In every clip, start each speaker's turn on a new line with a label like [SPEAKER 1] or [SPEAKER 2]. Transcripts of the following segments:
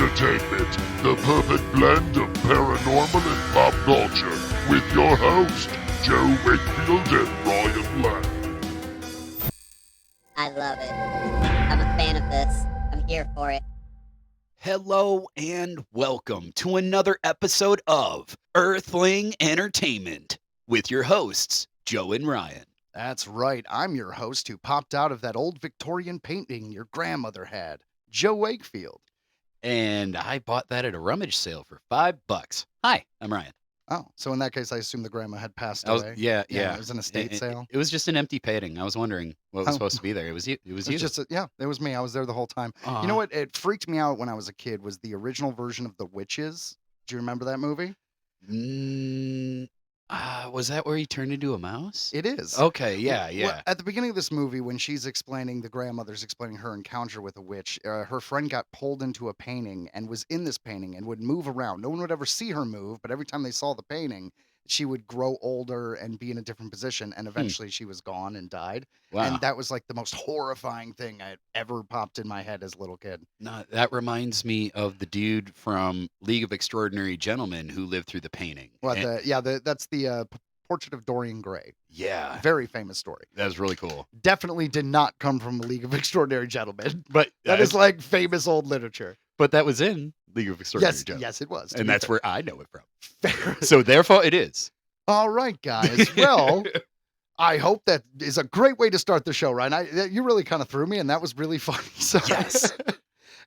[SPEAKER 1] Entertainment, the perfect blend of paranormal and pop culture, with your host, Joe Wakefield and Ryan Lang.
[SPEAKER 2] I love it. I'm a fan of this. I'm here for it.
[SPEAKER 3] Hello and welcome to another episode of Earthling Entertainment with your hosts, Joe and Ryan.
[SPEAKER 4] That's right. I'm your host who popped out of that old Victorian painting your grandmother had, Joe Wakefield.
[SPEAKER 3] And I bought that at a rummage sale for $5. Hi, I'm Ryan.
[SPEAKER 4] Oh, so in that case, I assume the grandma had passed
[SPEAKER 3] I was,
[SPEAKER 4] away.
[SPEAKER 3] yeah.
[SPEAKER 4] It was an estate sale.
[SPEAKER 3] It was just an empty painting. I was wondering what was supposed to be there. It was you. It was you.
[SPEAKER 4] It was me. I was there the whole time. You know what? It freaked me out when I was a kid was the original version of The Witches. Do you remember that movie?
[SPEAKER 3] Was that where he turned into a mouse?
[SPEAKER 4] It is.
[SPEAKER 3] Okay, yeah.
[SPEAKER 4] Well, at the beginning of this movie, when the grandmother's explaining her encounter with a witch, her friend got pulled into a painting and was in this painting and would move around. No one would ever see her move, but every time they saw the painting, she would grow older and be in a different position, and eventually she was gone and died.
[SPEAKER 3] Wow.
[SPEAKER 4] And that was like the most horrifying thing I had ever popped in my head as a little kid.
[SPEAKER 3] No, that reminds me of the dude from League of Extraordinary Gentlemen who lived through the painting.
[SPEAKER 4] That's the Portrait of Dorian Gray.
[SPEAKER 3] Yeah.
[SPEAKER 4] Very famous story.
[SPEAKER 3] That was really cool.
[SPEAKER 4] Definitely did not come from a League of Extraordinary Gentlemen.
[SPEAKER 3] But
[SPEAKER 4] that is like famous old literature.
[SPEAKER 3] But that was in League of Extraordinary Gentlemen.
[SPEAKER 4] Yes, it was.
[SPEAKER 3] And that's where I know it from.
[SPEAKER 4] Fair.
[SPEAKER 3] So therefore it is.
[SPEAKER 4] All right, guys. Well, I hope that is a great way to start the show, Ryan. You really kind of threw me, and that was really funny. So,
[SPEAKER 3] yes.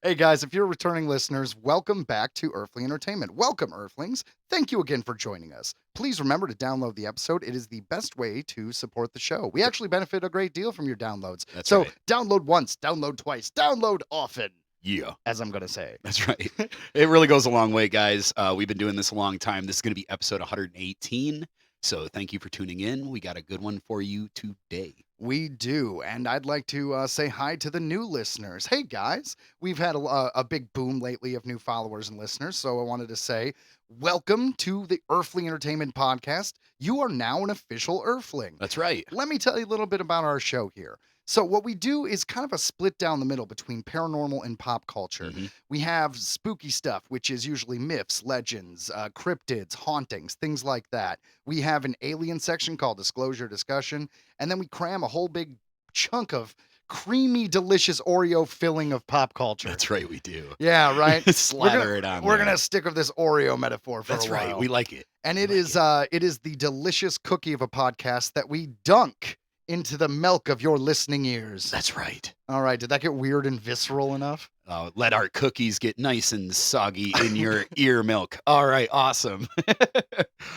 [SPEAKER 4] Hey, guys, if you're returning listeners, welcome back to Earthling Entertainment. Welcome, Earthlings. Thank you again for joining us. Please remember to download the episode. It is the best way to support the show. We actually benefit a great deal from your downloads.
[SPEAKER 3] That's right.
[SPEAKER 4] Download once, download twice, download often.
[SPEAKER 3] Yeah.
[SPEAKER 4] As I'm going to say.
[SPEAKER 3] That's right. It really goes a long way, guys. We've been doing this a long time. This is going to be episode 118. So thank you for tuning in. We got a good one for you today.
[SPEAKER 4] We do, and I'd like to say hi to the new listeners. Hey, guys, we've had a big boom lately of new followers and listeners, so I wanted to say welcome to the Earthling Entertainment Podcast. You are now an official Earthling.
[SPEAKER 3] That's right.
[SPEAKER 4] Let me tell you a little bit about our show here. So what we do is kind of a split down the middle between paranormal and pop culture.
[SPEAKER 3] Mm-hmm.
[SPEAKER 4] We have spooky stuff, which is usually myths, legends, cryptids, hauntings, things like that. We have an alien section called Disclosure Discussion, and then we cram a whole big chunk of creamy, delicious Oreo filling of pop culture.
[SPEAKER 3] That's right, we do.
[SPEAKER 4] Yeah, right?
[SPEAKER 3] Slather it on
[SPEAKER 4] We're
[SPEAKER 3] there.
[SPEAKER 4] going to stick with this Oreo metaphor for
[SPEAKER 3] That's
[SPEAKER 4] a while.
[SPEAKER 3] right, we like it.
[SPEAKER 4] And it is the delicious cookie of a podcast that we dunk into the milk of your listening ears.
[SPEAKER 3] That's right.
[SPEAKER 4] All right. Did that get weird and visceral enough?
[SPEAKER 3] Let our cookies get nice and soggy in your ear milk. All right. Awesome.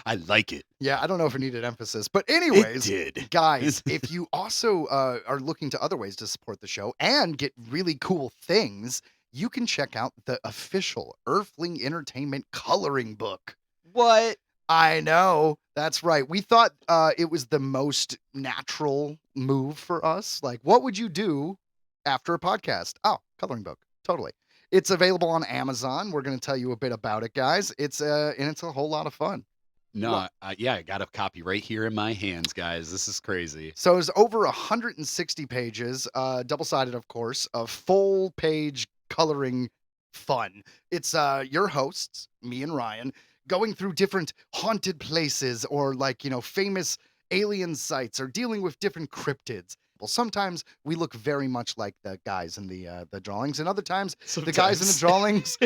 [SPEAKER 3] I like it.
[SPEAKER 4] Yeah. I don't know if it needed emphasis, but anyways,
[SPEAKER 3] it did.
[SPEAKER 4] Guys, if you also are looking to other ways to support the show and get really cool things, you can check out the official Earthling Entertainment coloring book.
[SPEAKER 3] What?
[SPEAKER 4] I know. That's right. We thought it was the most natural move for us. Like, what would you do after a podcast? Oh, coloring book. Totally. It's available on Amazon. We're going to tell you a bit about it, guys. It's a whole lot of fun.
[SPEAKER 3] No, I got a copy right here in my hands, guys. This is crazy.
[SPEAKER 4] So it's over 160 pages, double-sided, of course, of full-page coloring fun. It's your hosts, me and Ryan, going through different haunted places or famous alien sites or dealing with different cryptids. Well, sometimes we look very much like the guys in the drawings, and other times the guys in the drawings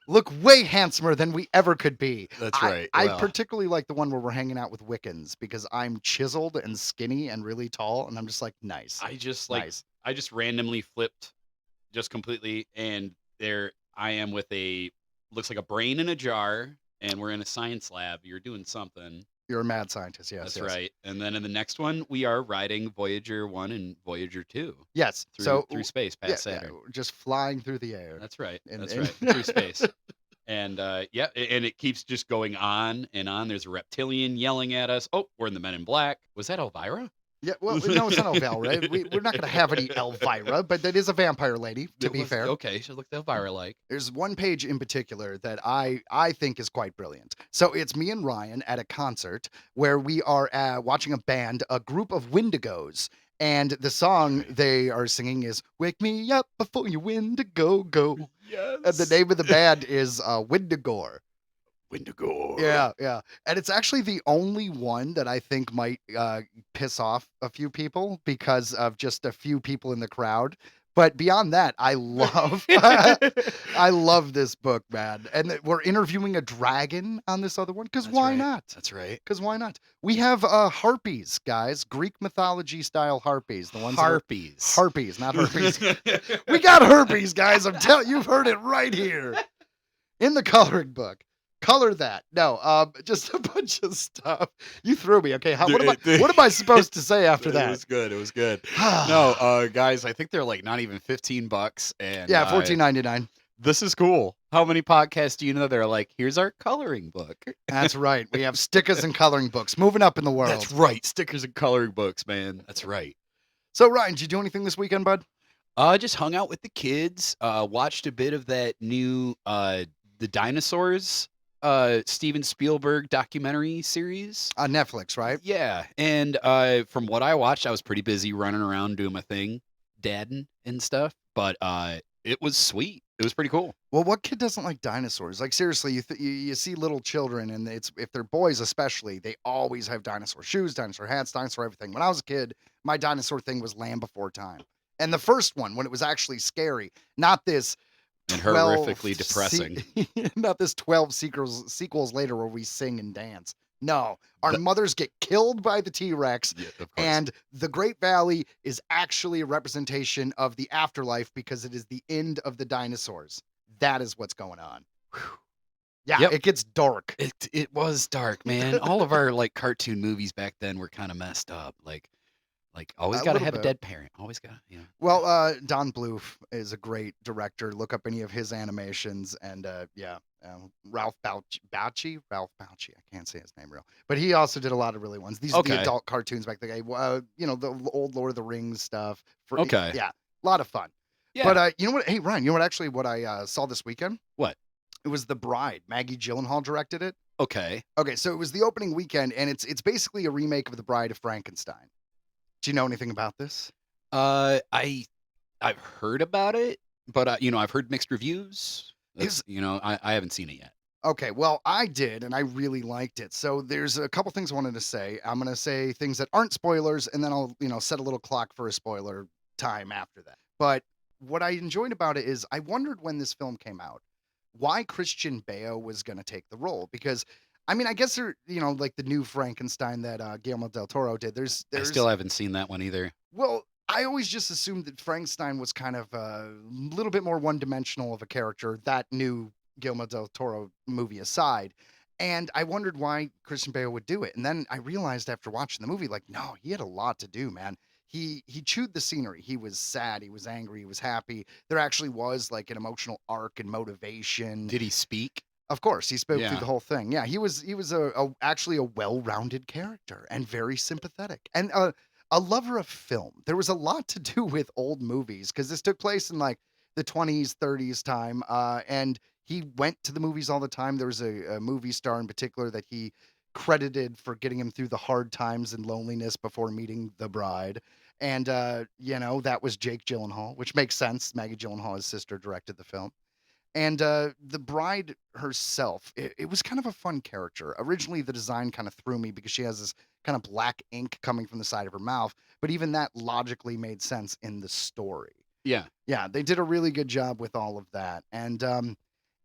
[SPEAKER 4] look way handsomer than we ever could be.
[SPEAKER 3] That's right.
[SPEAKER 4] I particularly like the one where we're hanging out with Wiccans because I'm chiseled and skinny and really tall, and I'm just like, nice.
[SPEAKER 3] I just randomly flipped just completely, and there I am with looks like a brain in a jar. And we're in a science lab. You're doing something.
[SPEAKER 4] You're a mad scientist, yes.
[SPEAKER 3] That's right. And then in the next one, we are riding Voyager 1 and Voyager 2.
[SPEAKER 4] Yes.
[SPEAKER 3] Through space, past Saturn.
[SPEAKER 4] Yeah, just flying through the air.
[SPEAKER 3] That's right. Right. Through space. And and it keeps just going on and on. There's a reptilian yelling at us. Oh, we're in the Men in Black. Was that Elvira?
[SPEAKER 4] Yeah, well, no, it's not Elvira. We're not going to have any Elvira, but that is a vampire lady, to be fair.
[SPEAKER 3] Okay, she looked Elvira-like.
[SPEAKER 4] There's one page in particular that I think is quite brilliant. So it's me and Ryan at a concert where we are watching a group of Wendigos, And the song they are singing is "Wake Me Up Before You Wendigo Go,"
[SPEAKER 3] Yes.
[SPEAKER 4] and the name of the band is Wendigore.
[SPEAKER 3] Wendigo.
[SPEAKER 4] Yeah. And it's actually the only one that I think might piss off a few people because of just a few people in the crowd. But beyond that, I love I love this book, man. And we're interviewing a dragon on this other one because
[SPEAKER 3] That's
[SPEAKER 4] why
[SPEAKER 3] right.
[SPEAKER 4] not?
[SPEAKER 3] That's right.
[SPEAKER 4] Because why not? We have harpies, guys. Greek mythology style harpies. The ones that are-
[SPEAKER 3] Harpies.
[SPEAKER 4] harpies, not herpes. We got herpes, guys. I'm telling you, you've heard it right here in the coloring book. Color that. No, just a bunch of stuff. You threw me. Okay, what am I supposed to say after
[SPEAKER 3] It
[SPEAKER 4] that?
[SPEAKER 3] was good. It was good. No, guys, I think they're like not even $15, and
[SPEAKER 4] Yeah, $14.99.
[SPEAKER 3] this is cool. How many podcasts do you know that are like, here's our coloring book?
[SPEAKER 4] That's right. We have stickers and coloring books moving up in the world.
[SPEAKER 3] That's right. Stickers and coloring books, man. That's right.
[SPEAKER 4] So, Ryan, did you do anything this weekend, bud?
[SPEAKER 3] Just hung out with the kids. Watched a bit of that new the dinosaurs Steven Spielberg documentary series.
[SPEAKER 4] On Netflix, right?
[SPEAKER 3] Yeah, and from what I watched, I was pretty busy running around doing my thing, dadding and stuff. But it was sweet. It was pretty cool.
[SPEAKER 4] Well, what kid doesn't like dinosaurs? Like seriously, you see little children, and it's if they're boys especially, they always have dinosaur shoes, dinosaur hats, dinosaur everything. When I was a kid, my dinosaur thing was Land Before Time, and the first one when it was actually scary, not this.
[SPEAKER 3] And
[SPEAKER 4] 12
[SPEAKER 3] horrifically depressing.
[SPEAKER 4] Not this 12 sequels later where we sing and dance. No, our
[SPEAKER 3] The-
[SPEAKER 4] mothers get killed by the T-Rex,
[SPEAKER 3] Yeah, of course.
[SPEAKER 4] and the Great Valley is actually a representation of the afterlife because it is the end of the dinosaurs. That is what's going on. Yeah,
[SPEAKER 3] Yep.
[SPEAKER 4] it gets dark.
[SPEAKER 3] It was dark, man. All of our like cartoon movies back then were kind of messed up. Like always
[SPEAKER 4] A
[SPEAKER 3] got to
[SPEAKER 4] little
[SPEAKER 3] have a
[SPEAKER 4] bit.
[SPEAKER 3] dead parent. Always got to.
[SPEAKER 4] Well, Don Bluth is a great director. Look up any of his animations, and Ralph Bouchy. I can't say his name real, but he also did a lot of really ones. These are the
[SPEAKER 3] Okay.
[SPEAKER 4] adult cartoons back then. The old Lord of the Rings stuff.
[SPEAKER 3] Okay.
[SPEAKER 4] Yeah, a lot of fun.
[SPEAKER 3] Yeah.
[SPEAKER 4] But you know what? Hey, Ryan, you know what I saw this weekend?
[SPEAKER 3] What?
[SPEAKER 4] It was The Bride. Maggie Gyllenhaal directed it.
[SPEAKER 3] Okay.
[SPEAKER 4] Okay, so it was the opening weekend, and it's basically a remake of The Bride of Frankenstein. Do you know anything about this?
[SPEAKER 3] I've heard about it, but I've heard mixed reviews. I haven't seen it yet.
[SPEAKER 4] Okay, well, I did, and I really liked it. So there's a couple things I wanted to say. I'm going to say things that aren't spoilers, and then I'll, set a little clock for a spoiler time after that. But what I enjoyed about it is I wondered when this film came out, why Christian Bale was going to take the role. Because, I mean, I guess there, like the new Frankenstein that Guillermo del Toro did.
[SPEAKER 3] I still haven't seen that one either.
[SPEAKER 4] Well, I always just assumed that Frankenstein was kind of a little bit more one-dimensional of a character, that new Guillermo del Toro movie aside. And I wondered why Christian Bale would do it. And then I realized after watching the movie, like, no, he had a lot to do, man. He chewed the scenery. He was sad. He was angry. He was happy. There actually was like an emotional arc and motivation.
[SPEAKER 3] Did he speak?
[SPEAKER 4] Of course, he spoke
[SPEAKER 3] Yeah.
[SPEAKER 4] through the whole thing. Yeah, he was actually a well-rounded character and very sympathetic and a lover of film. There was a lot to do with old movies because this took place in like the 20s, 30s time, and he went to the movies all the time. There was a movie star in particular that he credited for getting him through the hard times and loneliness before meeting the bride. And that was Jake Gyllenhaal, which makes sense. Maggie Gyllenhaal, his sister, directed the film. And the bride herself, it was kind of a fun character. Originally, the design kind of threw me because she has this kind of black ink coming from the side of her mouth. But even that logically made sense in the story.
[SPEAKER 3] Yeah.
[SPEAKER 4] Yeah, they did a really good job with all of that. And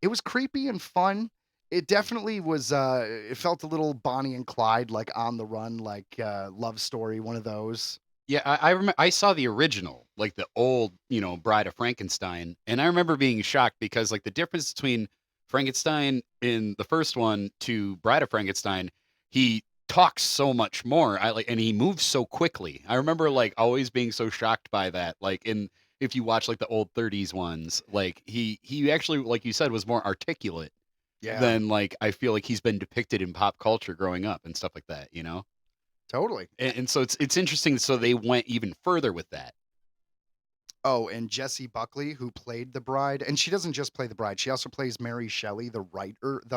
[SPEAKER 4] it was creepy and fun. It definitely was, it felt a little Bonnie and Clyde, like On the Run, like love story, one of those.
[SPEAKER 3] Yeah, I remember I saw the original, like the old, Bride of Frankenstein, and I remember being shocked because like the difference between Frankenstein in the first one to Bride of Frankenstein, he talks so much more. And he moves so quickly. I remember like always being so shocked by that. Like if you watch like the old 30s ones, like he actually, like you said, was more articulate than like I feel like he's been depicted in pop culture growing up and stuff like that,
[SPEAKER 4] Totally.
[SPEAKER 3] And so it's interesting. So they went even further with that.
[SPEAKER 4] Oh, and Jessie Buckley, who played the bride, and she doesn't just play the bride; she also plays Mary Shelley, the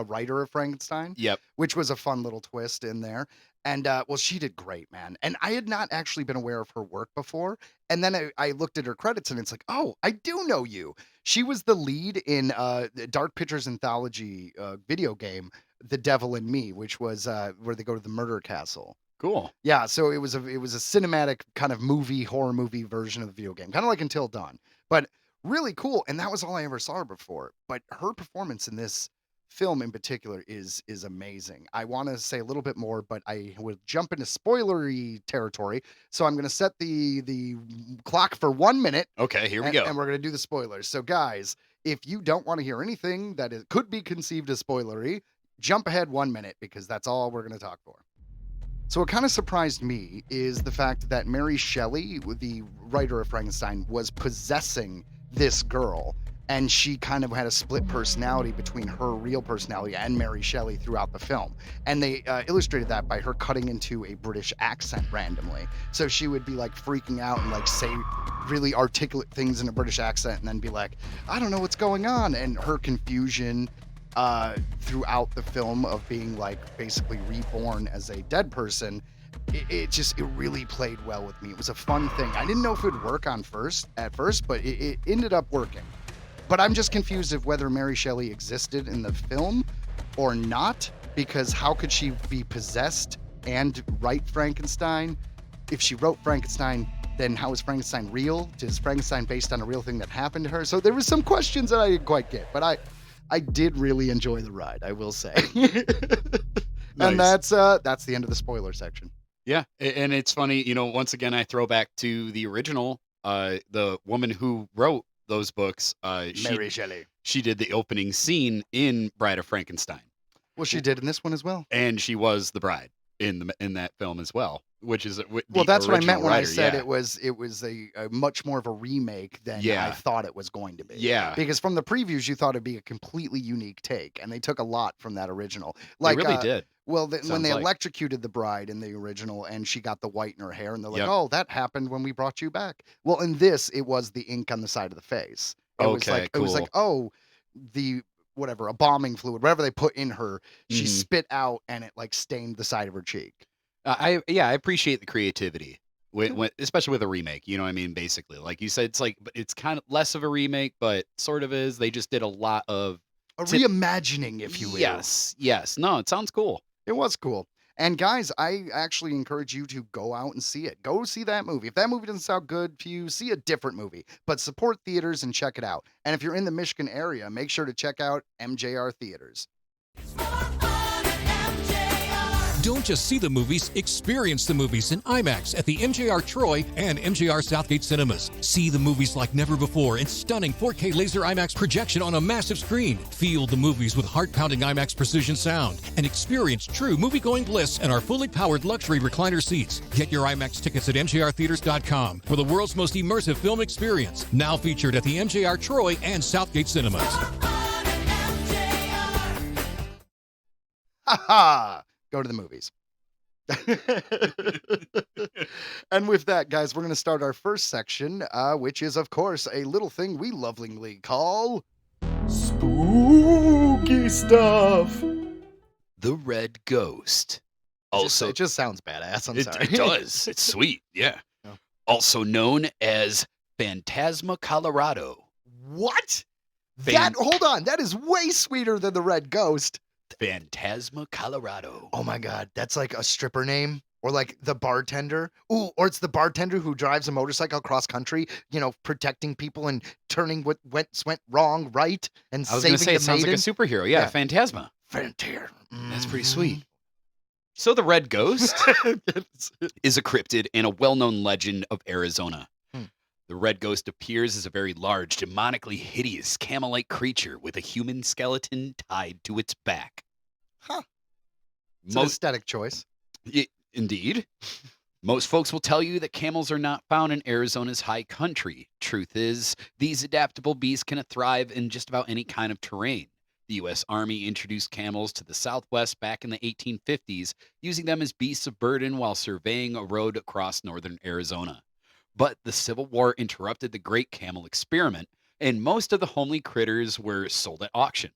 [SPEAKER 4] writer of Frankenstein,
[SPEAKER 3] Yep.
[SPEAKER 4] which was a fun little twist in there. And well, she did great, man. And I had not actually been aware of her work before. And then I looked at her credits, and it's like, oh, I do know you. She was the lead in the Dark Pictures anthology video game, The Devil in Me, which was where they go to the murder castle.
[SPEAKER 3] Cool.
[SPEAKER 4] Yeah, so it was a cinematic kind of horror movie version of the video game, kind of like Until Dawn, but really cool. And that was all I ever saw her before. But her performance in this film in particular is amazing. I want to say a little bit more, but I would jump into spoilery territory. So I'm going to set the clock for 1 minute.
[SPEAKER 3] Okay, here we go.
[SPEAKER 4] And we're going to do the spoilers. So guys, if you don't want to hear anything that could be conceived as spoilery, jump ahead 1 minute because that's all we're going to talk for. So what kind of surprised me is the fact that Mary Shelley, the writer of Frankenstein, was possessing this girl, and she kind of had a split personality between her real personality and Mary Shelley throughout the film. And they illustrated that by her cutting into a British accent randomly. So she would be like freaking out and like say really articulate things in a British accent and then be like, I don't know what's going on. And her confusion throughout the film of being like basically reborn as a dead person, it really played well with me. It was a fun thing. I didn't know if it would work at first, but it ended up working. But I'm just confused of whether Mary Shelley existed in the film or not, because how could she be possessed and write Frankenstein? If she wrote Frankenstein, then how is Frankenstein real? Is Frankenstein based on a real thing that happened to her? So there were some questions that I didn't quite get, but I did really enjoy the ride, I will say. And
[SPEAKER 3] Nice.
[SPEAKER 4] that's the end of the spoiler section.
[SPEAKER 3] Yeah, and it's funny, once again, I throw back to the original, the woman who wrote those books,
[SPEAKER 4] Mary Shelley.
[SPEAKER 3] she did the opening scene in Bride of Frankenstein,
[SPEAKER 4] Well, she did in this one as well.
[SPEAKER 3] and she was the bride in that film as well, which is
[SPEAKER 4] Well, that's what I meant when I said
[SPEAKER 3] yeah.
[SPEAKER 4] it was a much more of a remake than
[SPEAKER 3] Yeah.
[SPEAKER 4] I thought it was going to be.
[SPEAKER 3] Yeah,
[SPEAKER 4] Because from the previews, you thought it'd be a completely unique take, and they took a lot from that original.
[SPEAKER 3] they really did.
[SPEAKER 4] Well, when
[SPEAKER 3] Sounds
[SPEAKER 4] they
[SPEAKER 3] like.
[SPEAKER 4] electrocuted the bride in the original, and she got the white in her hair, and they're like,
[SPEAKER 3] Yep.
[SPEAKER 4] "Oh, that happened when we brought you back." Well, in this, it was the ink on the side of the face. It was
[SPEAKER 3] Okay,
[SPEAKER 4] like it was like,
[SPEAKER 3] cool.
[SPEAKER 4] oh, the whatever, a bombing fluid, whatever they put in her, she
[SPEAKER 3] Mhm.
[SPEAKER 4] spit out, and it like stained the side of her cheek.
[SPEAKER 3] I appreciate the creativity, especially with a remake. You know what I mean? Basically, like you said, it's kind of less of a remake, but sort of is. They just did a lot of
[SPEAKER 4] A
[SPEAKER 3] Tip-
[SPEAKER 4] reimagining, if you will.
[SPEAKER 3] yes. No, it sounds cool.
[SPEAKER 4] It was cool. And guys, I actually encourage you to go out and see it. Go see that movie. If that movie doesn't sound good to you, see a different movie. But support theaters and check it out. And if you're in the Michigan area, make sure to check out MJR Theaters.
[SPEAKER 5] Don't just see the movies, experience the movies in IMAX at the MJR Troy and MJR Southgate Cinemas. See the movies like never before in stunning 4K laser IMAX projection on a massive screen. Feel the movies with heart-pounding IMAX precision sound and experience true movie-going bliss in our fully powered luxury recliner seats. Get your IMAX tickets at mjrtheaters.com for the world's most immersive film experience. Now featured at the MJR Troy and Southgate Cinemas.
[SPEAKER 4] Ha ha! Go to the movies. And with that, guys, we're going to start our first section, which is, of course, a little thing we lovingly call spooky stuff.
[SPEAKER 3] The Red Ghost.
[SPEAKER 4] It just sounds badass. I'm sorry.
[SPEAKER 3] It does. It's sweet. Yeah.
[SPEAKER 4] Yeah.
[SPEAKER 3] Also known as Phantasma Colorado.
[SPEAKER 4] What?
[SPEAKER 3] Fan-
[SPEAKER 4] Hold on. That is way sweeter than the Red Ghost.
[SPEAKER 3] Phantasma Colorado.
[SPEAKER 4] Oh my God. That's like a stripper name, or like the bartender. Ooh, or it's the bartender who drives a motorcycle cross country, protecting people and turning what went
[SPEAKER 3] I
[SPEAKER 4] wrong right and
[SPEAKER 3] was
[SPEAKER 4] saving
[SPEAKER 3] going to say,
[SPEAKER 4] the
[SPEAKER 3] it sounds like a
[SPEAKER 4] maiden.
[SPEAKER 3] superhero. Yeah,
[SPEAKER 4] Yeah.
[SPEAKER 3] Phantasma.
[SPEAKER 4] Fantastic.
[SPEAKER 3] That's pretty sweet. So the Red Ghost is a cryptid and a well-known legend of Arizona.
[SPEAKER 4] Hmm.
[SPEAKER 3] The Red Ghost appears as a very large, demonically hideous, camel-like creature with a human skeleton tied to its back.
[SPEAKER 4] Huh. It's an
[SPEAKER 3] Most,
[SPEAKER 4] aesthetic choice.
[SPEAKER 3] indeed. Most folks will tell you that camels are not found in Arizona's high country. Truth is, these adaptable beasts can thrive in just about any kind of terrain. The U.S. Army introduced camels to the Southwest back in the 1850s, using them as beasts of burden while surveying a road across northern Arizona. But the Civil War interrupted the great camel experiment, and most of the homely critters were sold at auction.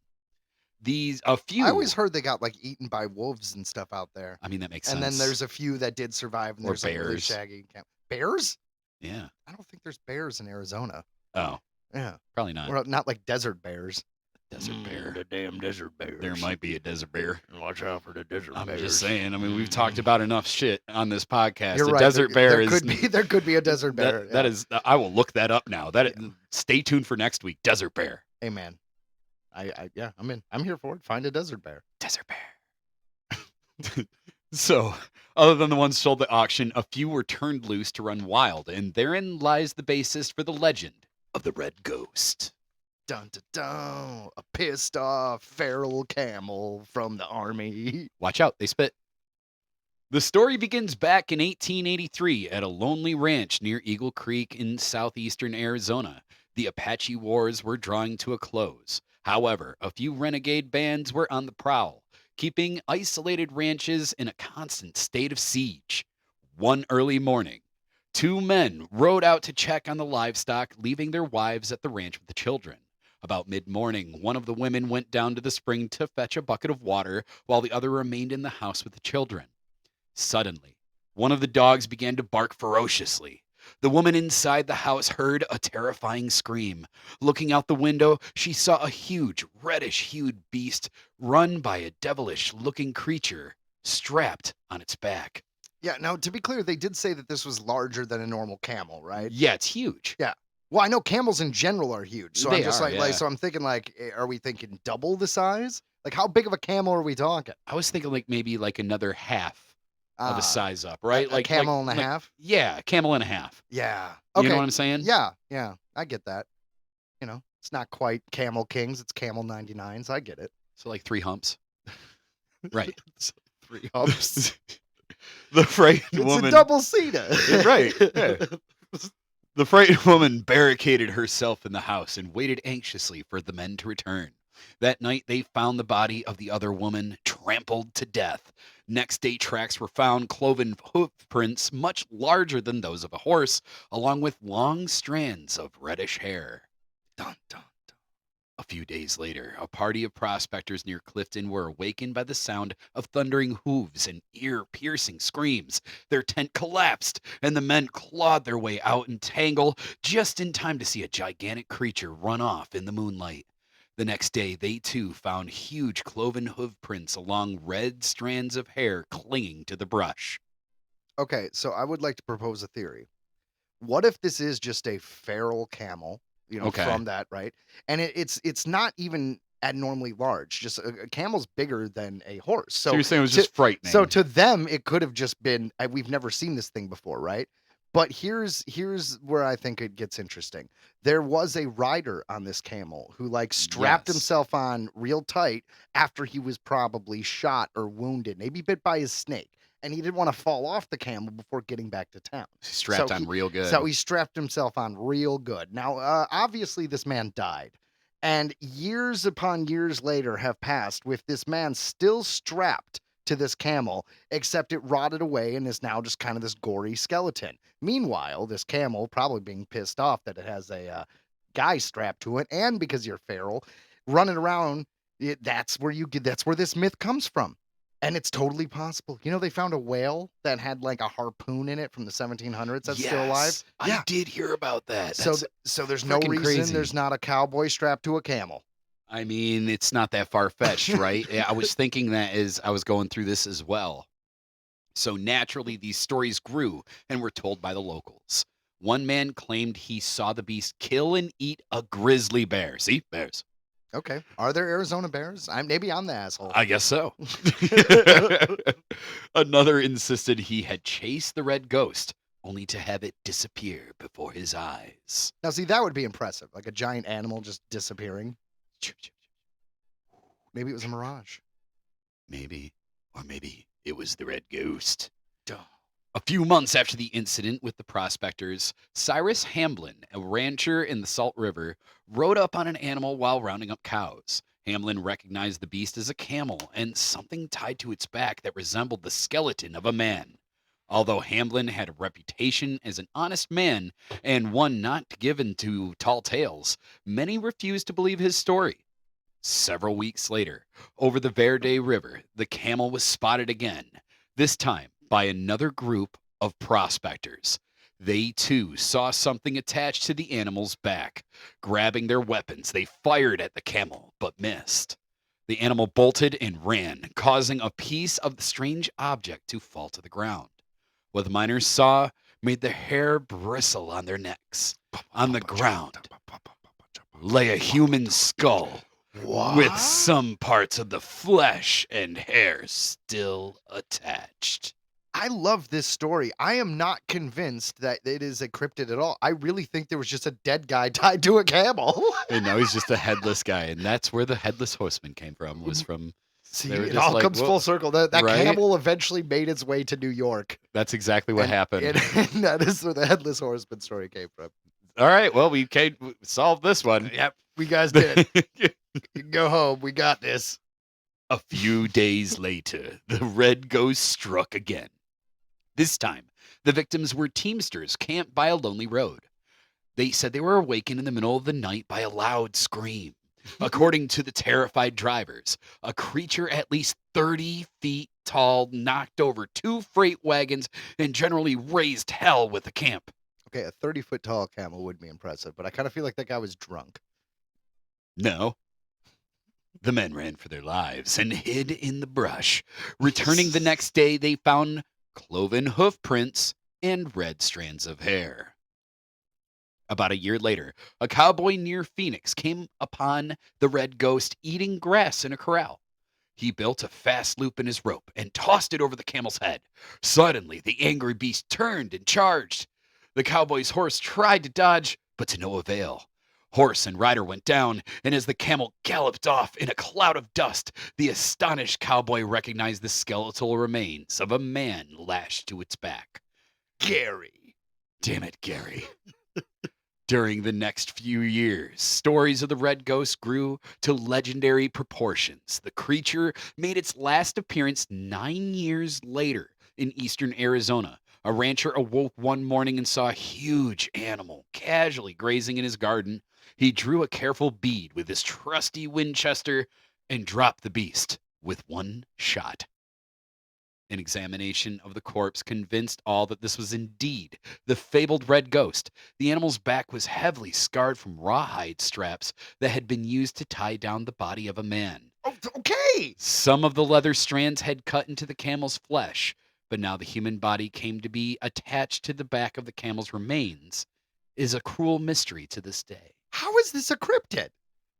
[SPEAKER 3] A few.
[SPEAKER 4] I always heard they got like eaten by wolves and stuff out there.
[SPEAKER 3] I mean, that makes
[SPEAKER 4] And
[SPEAKER 3] sense.
[SPEAKER 4] then there's a few that did survive, and
[SPEAKER 3] Or
[SPEAKER 4] there's like really
[SPEAKER 3] bears.
[SPEAKER 4] shaggy bears.
[SPEAKER 3] Yeah.
[SPEAKER 4] I don't think there's bears in Arizona.
[SPEAKER 3] Oh,
[SPEAKER 4] Yeah,
[SPEAKER 3] probably not.
[SPEAKER 4] well, not like desert bears.
[SPEAKER 3] Desert bear.
[SPEAKER 4] The damn desert bears.
[SPEAKER 3] There might be a desert bear.
[SPEAKER 4] Watch out for the desert
[SPEAKER 3] I'm
[SPEAKER 4] bears.
[SPEAKER 3] just saying. I mean, we've talked about enough shit on this podcast.
[SPEAKER 4] You're
[SPEAKER 3] A
[SPEAKER 4] right.
[SPEAKER 3] desert bear
[SPEAKER 4] there
[SPEAKER 3] is.
[SPEAKER 4] could be a desert bear.
[SPEAKER 3] That is. I will look that up now. Stay tuned for next week. Desert bear.
[SPEAKER 4] Hey man, I'm in. I'm here for it. Find a desert bear.
[SPEAKER 3] Desert bear. So, other than the ones sold at auction, a few were turned loose to run wild, and therein lies the basis for the legend of the Red Ghost.
[SPEAKER 4] Dun dun dun! A pissed off feral camel from the army.
[SPEAKER 3] Watch out, they spit. The story begins back in 1883 at a lonely ranch near Eagle Creek in southeastern Arizona. The Apache Wars were drawing to a close. However, a few renegade bands were on the prowl, keeping isolated ranches in a constant state of siege. One early morning, two men rode out to check on the livestock, leaving their wives at the ranch with the children. About mid-morning, one of the women went down to the spring to fetch a bucket of water, while the other remained in the house with the children. Suddenly, one of the dogs began to bark ferociously. The woman inside the house heard a terrifying scream. Looking out the window, she saw a huge, reddish-hued beast run by a devilish-looking creature strapped on its back.
[SPEAKER 4] Yeah. Now, to be clear, they did say that this was larger than a normal camel, right?
[SPEAKER 3] Yeah, it's huge.
[SPEAKER 4] Well, I know camels in general are huge, so I'm
[SPEAKER 3] They
[SPEAKER 4] just
[SPEAKER 3] are, yeah.
[SPEAKER 4] so I'm thinking are we thinking double the size? Like, how big of a camel are we talking?
[SPEAKER 3] I was thinking like maybe like another half of
[SPEAKER 4] Ah,
[SPEAKER 3] a size up, right?
[SPEAKER 4] a camel and a
[SPEAKER 3] like-
[SPEAKER 4] half.
[SPEAKER 3] Yeah, a camel and a half.
[SPEAKER 4] Yeah.
[SPEAKER 3] You
[SPEAKER 4] Okay.
[SPEAKER 3] know what I'm saying?
[SPEAKER 4] Yeah. I get that. It's not quite Camel Kings; it's Camel 99s. I get it.
[SPEAKER 3] So like 3 humps. Right.
[SPEAKER 4] 3 humps.
[SPEAKER 3] The frightened
[SPEAKER 4] It's
[SPEAKER 3] woman.
[SPEAKER 4] a double seater.
[SPEAKER 3] Right. Yeah. The frightened woman barricaded herself in the house and waited anxiously for the men to return. That night, they found the body of the other woman trampled to death. Next day, tracks were found, cloven hoof prints much larger than those of a horse, along with long strands of reddish hair. Dun, dun, dun. A few days later, a party of prospectors near Clifton were awakened by the sound of thundering hooves and ear-piercing screams. Their tent collapsed, and the men clawed their way out and tangle just in time to see a gigantic creature run off in the moonlight. The next day, they too found huge cloven hoof prints along red strands of hair clinging to the brush.
[SPEAKER 4] Okay, so I would like to propose a theory. What if this is just a feral camel?
[SPEAKER 3] Okay.
[SPEAKER 4] From that, right? And it's not even abnormally large. Just a camel's bigger than a horse.
[SPEAKER 3] So you're saying it was
[SPEAKER 4] to-
[SPEAKER 3] just frightening.
[SPEAKER 4] So to them, it could have just been we've never seen this thing before, right? But here's where I think it gets interesting. There was a rider on this camel who strapped
[SPEAKER 3] Yes.
[SPEAKER 4] himself on real tight after he was probably shot or wounded, maybe bit by his snake, and he didn't want to fall off the camel before getting back to town.
[SPEAKER 3] strapped
[SPEAKER 4] so
[SPEAKER 3] on
[SPEAKER 4] he-
[SPEAKER 3] real good.
[SPEAKER 4] So he strapped himself on real good. Now, obviously, this man died. And years upon years later have passed with this man still strapped to this camel, except it rotted away and is now just kind of this gory skeleton. Meanwhile, this camel, probably being pissed off that it has a guy strapped to it, and because you're feral, running around, that's where this myth comes from. And it's totally possible. They found a whale that had like a harpoon in it from the 1700s that's still alive.
[SPEAKER 3] I did hear about that.
[SPEAKER 4] So,
[SPEAKER 3] That's-
[SPEAKER 4] so there's no
[SPEAKER 3] freaking
[SPEAKER 4] reason
[SPEAKER 3] crazy.
[SPEAKER 4] there's not a cowboy strapped to a camel.
[SPEAKER 3] I mean, it's not that far-fetched, right? Yeah, I was thinking that as I was going through this as well. So naturally, these stories grew and were told by the locals. One man claimed he saw the beast kill and eat a grizzly bear. See? Bears.
[SPEAKER 4] Okay. Are there Arizona bears? Maybe I'm the asshole.
[SPEAKER 3] I guess so. Another insisted he had chased the red ghost, only to have it disappear before his eyes.
[SPEAKER 4] Now, see, that would be impressive. Like a giant animal just disappearing. Maybe it was a mirage.
[SPEAKER 3] Maybe. Or maybe it was the red ghost.
[SPEAKER 4] Duh.
[SPEAKER 3] A few months after the incident with the prospectors, Cyrus Hamblin, a rancher in the Salt River, rode up on an animal while rounding up cows. Hamblin recognized the beast as a camel and something tied to its back that resembled the skeleton of a man. Although Hamblin had a reputation as an honest man and one not given to tall tales, many refused to believe his story. Several weeks later, over the Verde River, the camel was spotted again, this time by another group of prospectors. They too saw something attached to the animal's back. Grabbing their weapons, they fired at the camel, but missed. The animal bolted and ran, causing a piece of the strange object to fall to the ground. What the miners saw made the hair bristle on their necks. On the ground lay a human skull with some parts of the flesh and hair still attached.
[SPEAKER 4] I love this story. I am not convinced that it is a cryptid at all. I really think there was just a dead guy tied to a camel.
[SPEAKER 3] And now he's just a headless guy, and that's where the headless horseman came from. Was from
[SPEAKER 4] See,
[SPEAKER 3] they were
[SPEAKER 4] it
[SPEAKER 3] just
[SPEAKER 4] all
[SPEAKER 3] like,
[SPEAKER 4] comes
[SPEAKER 3] well,
[SPEAKER 4] full circle. That
[SPEAKER 3] right?
[SPEAKER 4] camel eventually made its way to New York.
[SPEAKER 3] That's exactly what happened.
[SPEAKER 4] And that is where the headless horseman story came from.
[SPEAKER 3] All right, well, we solved this one.
[SPEAKER 4] Yep, we guys did. You can go home. We got this.
[SPEAKER 3] A few days later, the red ghost struck again. This time, the victims were teamsters camped by a lonely road. They said they were awakened in the middle of the night by a loud scream. According to the terrified drivers, a creature at least 30 feet tall knocked over 2 freight wagons and generally raised hell with the camp.
[SPEAKER 4] Okay, a 30-foot tall camel would be impressive, but I kind of feel like that guy was drunk.
[SPEAKER 3] No. The men ran for their lives and hid in the brush. Returning the next day, they found cloven hoof prints and red strands of hair. About a year later, a cowboy near Phoenix came upon the red ghost eating grass in a corral. He built a fast loop in his rope and tossed it over the camel's head. Suddenly, the angry beast turned and charged. The cowboy's horse tried to dodge, but to no avail. Horse and rider went down, and as the camel galloped off in a cloud of dust, the astonished cowboy recognized the skeletal remains of a man lashed to its back. Gary. Damn it, Gary. During the next few years, stories of the red ghost grew to legendary proportions. The creature made its last appearance 9 years later in eastern Arizona. A rancher awoke one morning and saw a huge animal casually grazing in his garden. He drew a careful bead with his trusty Winchester and dropped the beast with one shot. An examination of the corpse convinced all that this was indeed the fabled red ghost. The animal's back was heavily scarred from rawhide straps that had been used to tie down the body of a man.
[SPEAKER 4] Oh, okay.
[SPEAKER 3] Some of the leather strands had cut into the camel's flesh, but now the human body came to be attached to the back of the camel's remains is a cruel mystery to this day.
[SPEAKER 4] How is this a cryptid?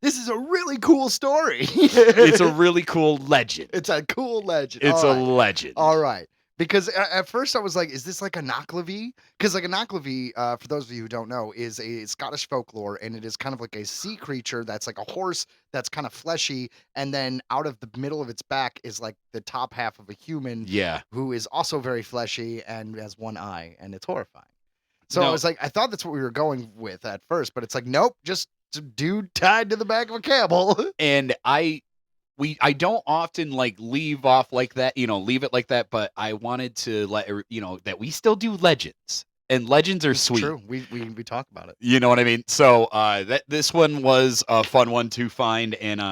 [SPEAKER 4] This is a really cool story.
[SPEAKER 3] It's a really cool legend.
[SPEAKER 4] It's a cool legend.
[SPEAKER 3] It's
[SPEAKER 4] All
[SPEAKER 3] a
[SPEAKER 4] right.
[SPEAKER 3] legend.
[SPEAKER 4] All right. Because at first I was like, is this like a Knocklavie? Because like a Knocklavie, for those of you who don't know, is a Scottish folklore, and it is kind of like a sea creature that's like a horse that's kind of fleshy, and then out of the middle of its back is like the top half of a human
[SPEAKER 3] Yeah.
[SPEAKER 4] who is also very fleshy and has one eye, and it's horrifying. So I
[SPEAKER 3] No.
[SPEAKER 4] was like, I thought that's what we were going with at first, but it's like, nope, just a dude tied to the back of a camel.
[SPEAKER 3] And I don't often like leave off like that, leave it like that, but I wanted to let that we still do legends, and legends are sweet.
[SPEAKER 4] True. We talk about it.
[SPEAKER 3] You know what I mean? So this one was a fun one to find, and